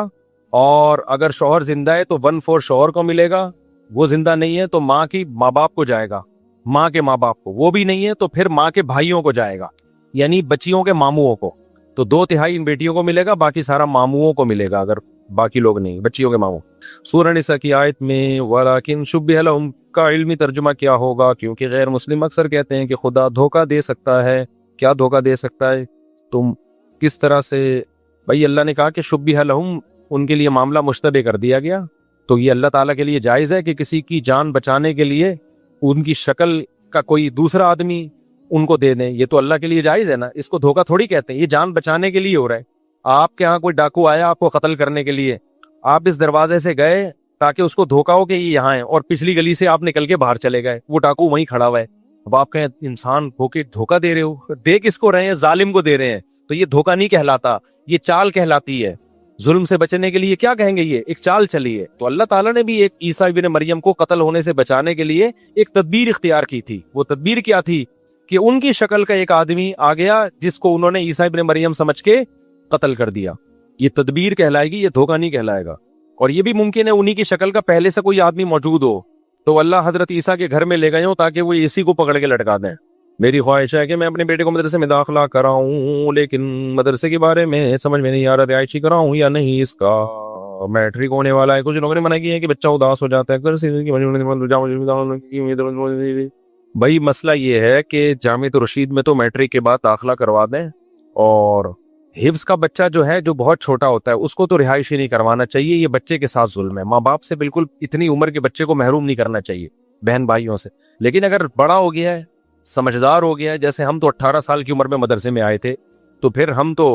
اور اگر شوہر زندہ ہے تو 1/4 شوہر کو ملے گا. وہ زندہ نہیں ہے تو ماں کی ماں باپ کو جائے گا, ماں کے ماں باپ کو. وہ بھی نہیں ہے تو پھر ماں کے بھائیوں کو جائے گا, یعنی بچیوں کے ماموؤں کو. تو 2/3 ان بیٹیوں کو ملے گا, باقی سارا ماموؤں کو ملے گا, اگر باقی لوگ نہیں, بچیوں کے ماموں. سورہ نساء کی آیت میں وَلَكِنْ شُبِّهَ لَهُمْ کا علمی ترجمہ کیا ہوگا, کیونکہ غیر مسلم اکثر کہتے ہیں کہ خدا دھوکہ دے سکتا ہے. کیا دھوکہ دے سکتا ہے, تم کس طرح سے؟ بھائی اللہ نے کہا کہ شُبِّهَ لَهُمْ, ان کے لیے معاملہ مشتبہ کر دیا گیا. تو یہ اللہ تعالیٰ کے لیے جائز ہے کہ کسی کی جان بچانے کے لیے ان کی شکل کا کوئی دوسرا آدمی ان کو دے دیں, یہ تو اللہ کے لیے جائز ہے نا. اس کو دھوکہ تھوڑی کہتے ہیں, یہ جان بچانے کے لیے ہو رہا ہے. آپ کے ہاں کوئی ڈاکو آیا آپ کو قتل کرنے کے لیے, آپ اس دروازے سے گئے تاکہ اس کو دھوکہ ہو کہ یہ یہاں ہے, اور پچھلی گلی سے آپ نکل کے باہر چلے گئے, وہ ڈاکو وہیں کھڑا ہوا ہے. اب آپ کہیں انسان ہو کے دھوکہ دے رہے ہو, دے کس کو رہے ہیں, ظالم کو دے رہے ہیں. تو یہ دھوکہ نہیں کہلاتا, یہ چال کہلاتی ہے. ظلم سے بچنے کے لیے کیا کہیں گے, یہ ایک چال چلی ہے. تو اللہ تعالیٰ نے بھی ایک عیسیٰ ابن مریم کو قتل ہونے سے بچانے کے لیے ایک تدبیر اختیار کی تھی. وہ تدبیر کیا تھی کہ ان کی شکل کا ایک آدمی آ گیا جس کو انہوں نے عیسیٰ ابن مریم سمجھ کے قتل کر دیا. یہ تدبیر کہلائے گی, یہ دھوکہ نہیں کہلائے گا. اور یہ بھی ممکن ہے انہی کی شکل کا پہلے سے کوئی آدمی موجود ہو, تو اللہ حضرت عیسیٰ کے گھر میں لے گئے ہوں تاکہ وہ اسی کو پکڑ کے لٹکا دیں. میری خواہش ہے کہ میں اپنے بیٹے کو مدرسے میں داخلہ کراؤں, لیکن مدرسے کے بارے میں سمجھ میں نہیں آ رہا رہائشی کراؤں یا نہیں. اس کا میٹرک ہونے والا ہے. کچھ لوگوں نے منع کیا ہے کہ بچہ اداس ہو جاتا ہے. بھائی مسئلہ یہ ہے کہ جامعۃ الرشید میں تو میٹرک کے بعد داخلہ کروا دیں, اور حفظ کا بچہ جو ہے جو بہت چھوٹا ہوتا ہے اس کو تو رہائش ہی نہیں کروانا چاہیے. یہ بچے کے ساتھ ظلم ہے. ماں باپ سے بالکل اتنی عمر کے بچے کو محروم نہیں کرنا چاہیے, بہن بھائیوں سے. لیکن اگر بڑا ہو گیا ہے, سمجھدار ہو گیا ہے. جیسے ہم تو 18 سال کی عمر میں مدرسے میں آئے تھے, تو پھر ہم تو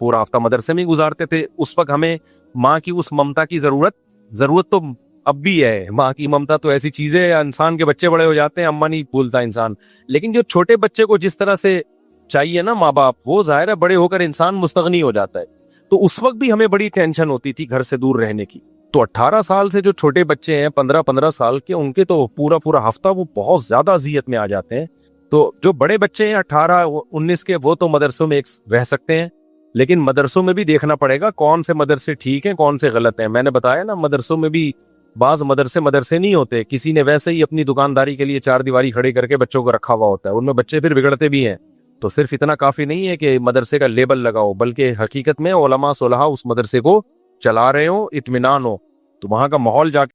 پورا ہفتہ مدرسے میں ہی گزارتے تھے. اس وقت ہمیں ماں کی اس ممتا کی ضرورت تو اب بھی ہے. ماں کی ممتا تو ایسی چیز ہے, انسان کے بچے بڑے ہو جاتے ہیں, اما نہیں بھولتا انسان, لیکن جو چھوٹے بچے کو جس طرح سے چاہیے نا ماں باپ, وہ ظاہر ہے بڑے ہو کر انسان مستغنی ہو جاتا ہے. تو اس وقت بھی ہمیں بڑی ٹینشن ہوتی تھی گھر سے دور رہنے کی. تو 18 سال سے جو چھوٹے بچے ہیں 15 سال کے, ان کے تو پورا ہفتہ وہ بہت زیادہ اذیت میں آ جاتے ہیں. تو جو بڑے بچے ہیں 18-19 کے, وہ تو مدرسوں میں رہ سکتے ہیں, لیکن مدرسوں میں بھی دیکھنا پڑے گا کون سے مدرسے ٹھیک ہیں کون سے غلط ہیں. میں نے بتایا نا, مدرسوں میں بھی بعض مدرسے نہیں ہوتے, کسی نے ویسے ہی اپنی دکانداری کے لیے 4 دیواری کھڑی کر کے بچوں کو رکھا ہوا ہوتا ہے, ان میں بچے پھر بگڑتے بھی ہیں. تو صرف اتنا کافی نہیں ہے کہ مدرسے کا لیبل لگاؤ, بلکہ حقیقت میں علماء صلحاء اس مدرسے کو چلا رہے ہو, اطمینان ہو, تو وہاں کا ماحول جا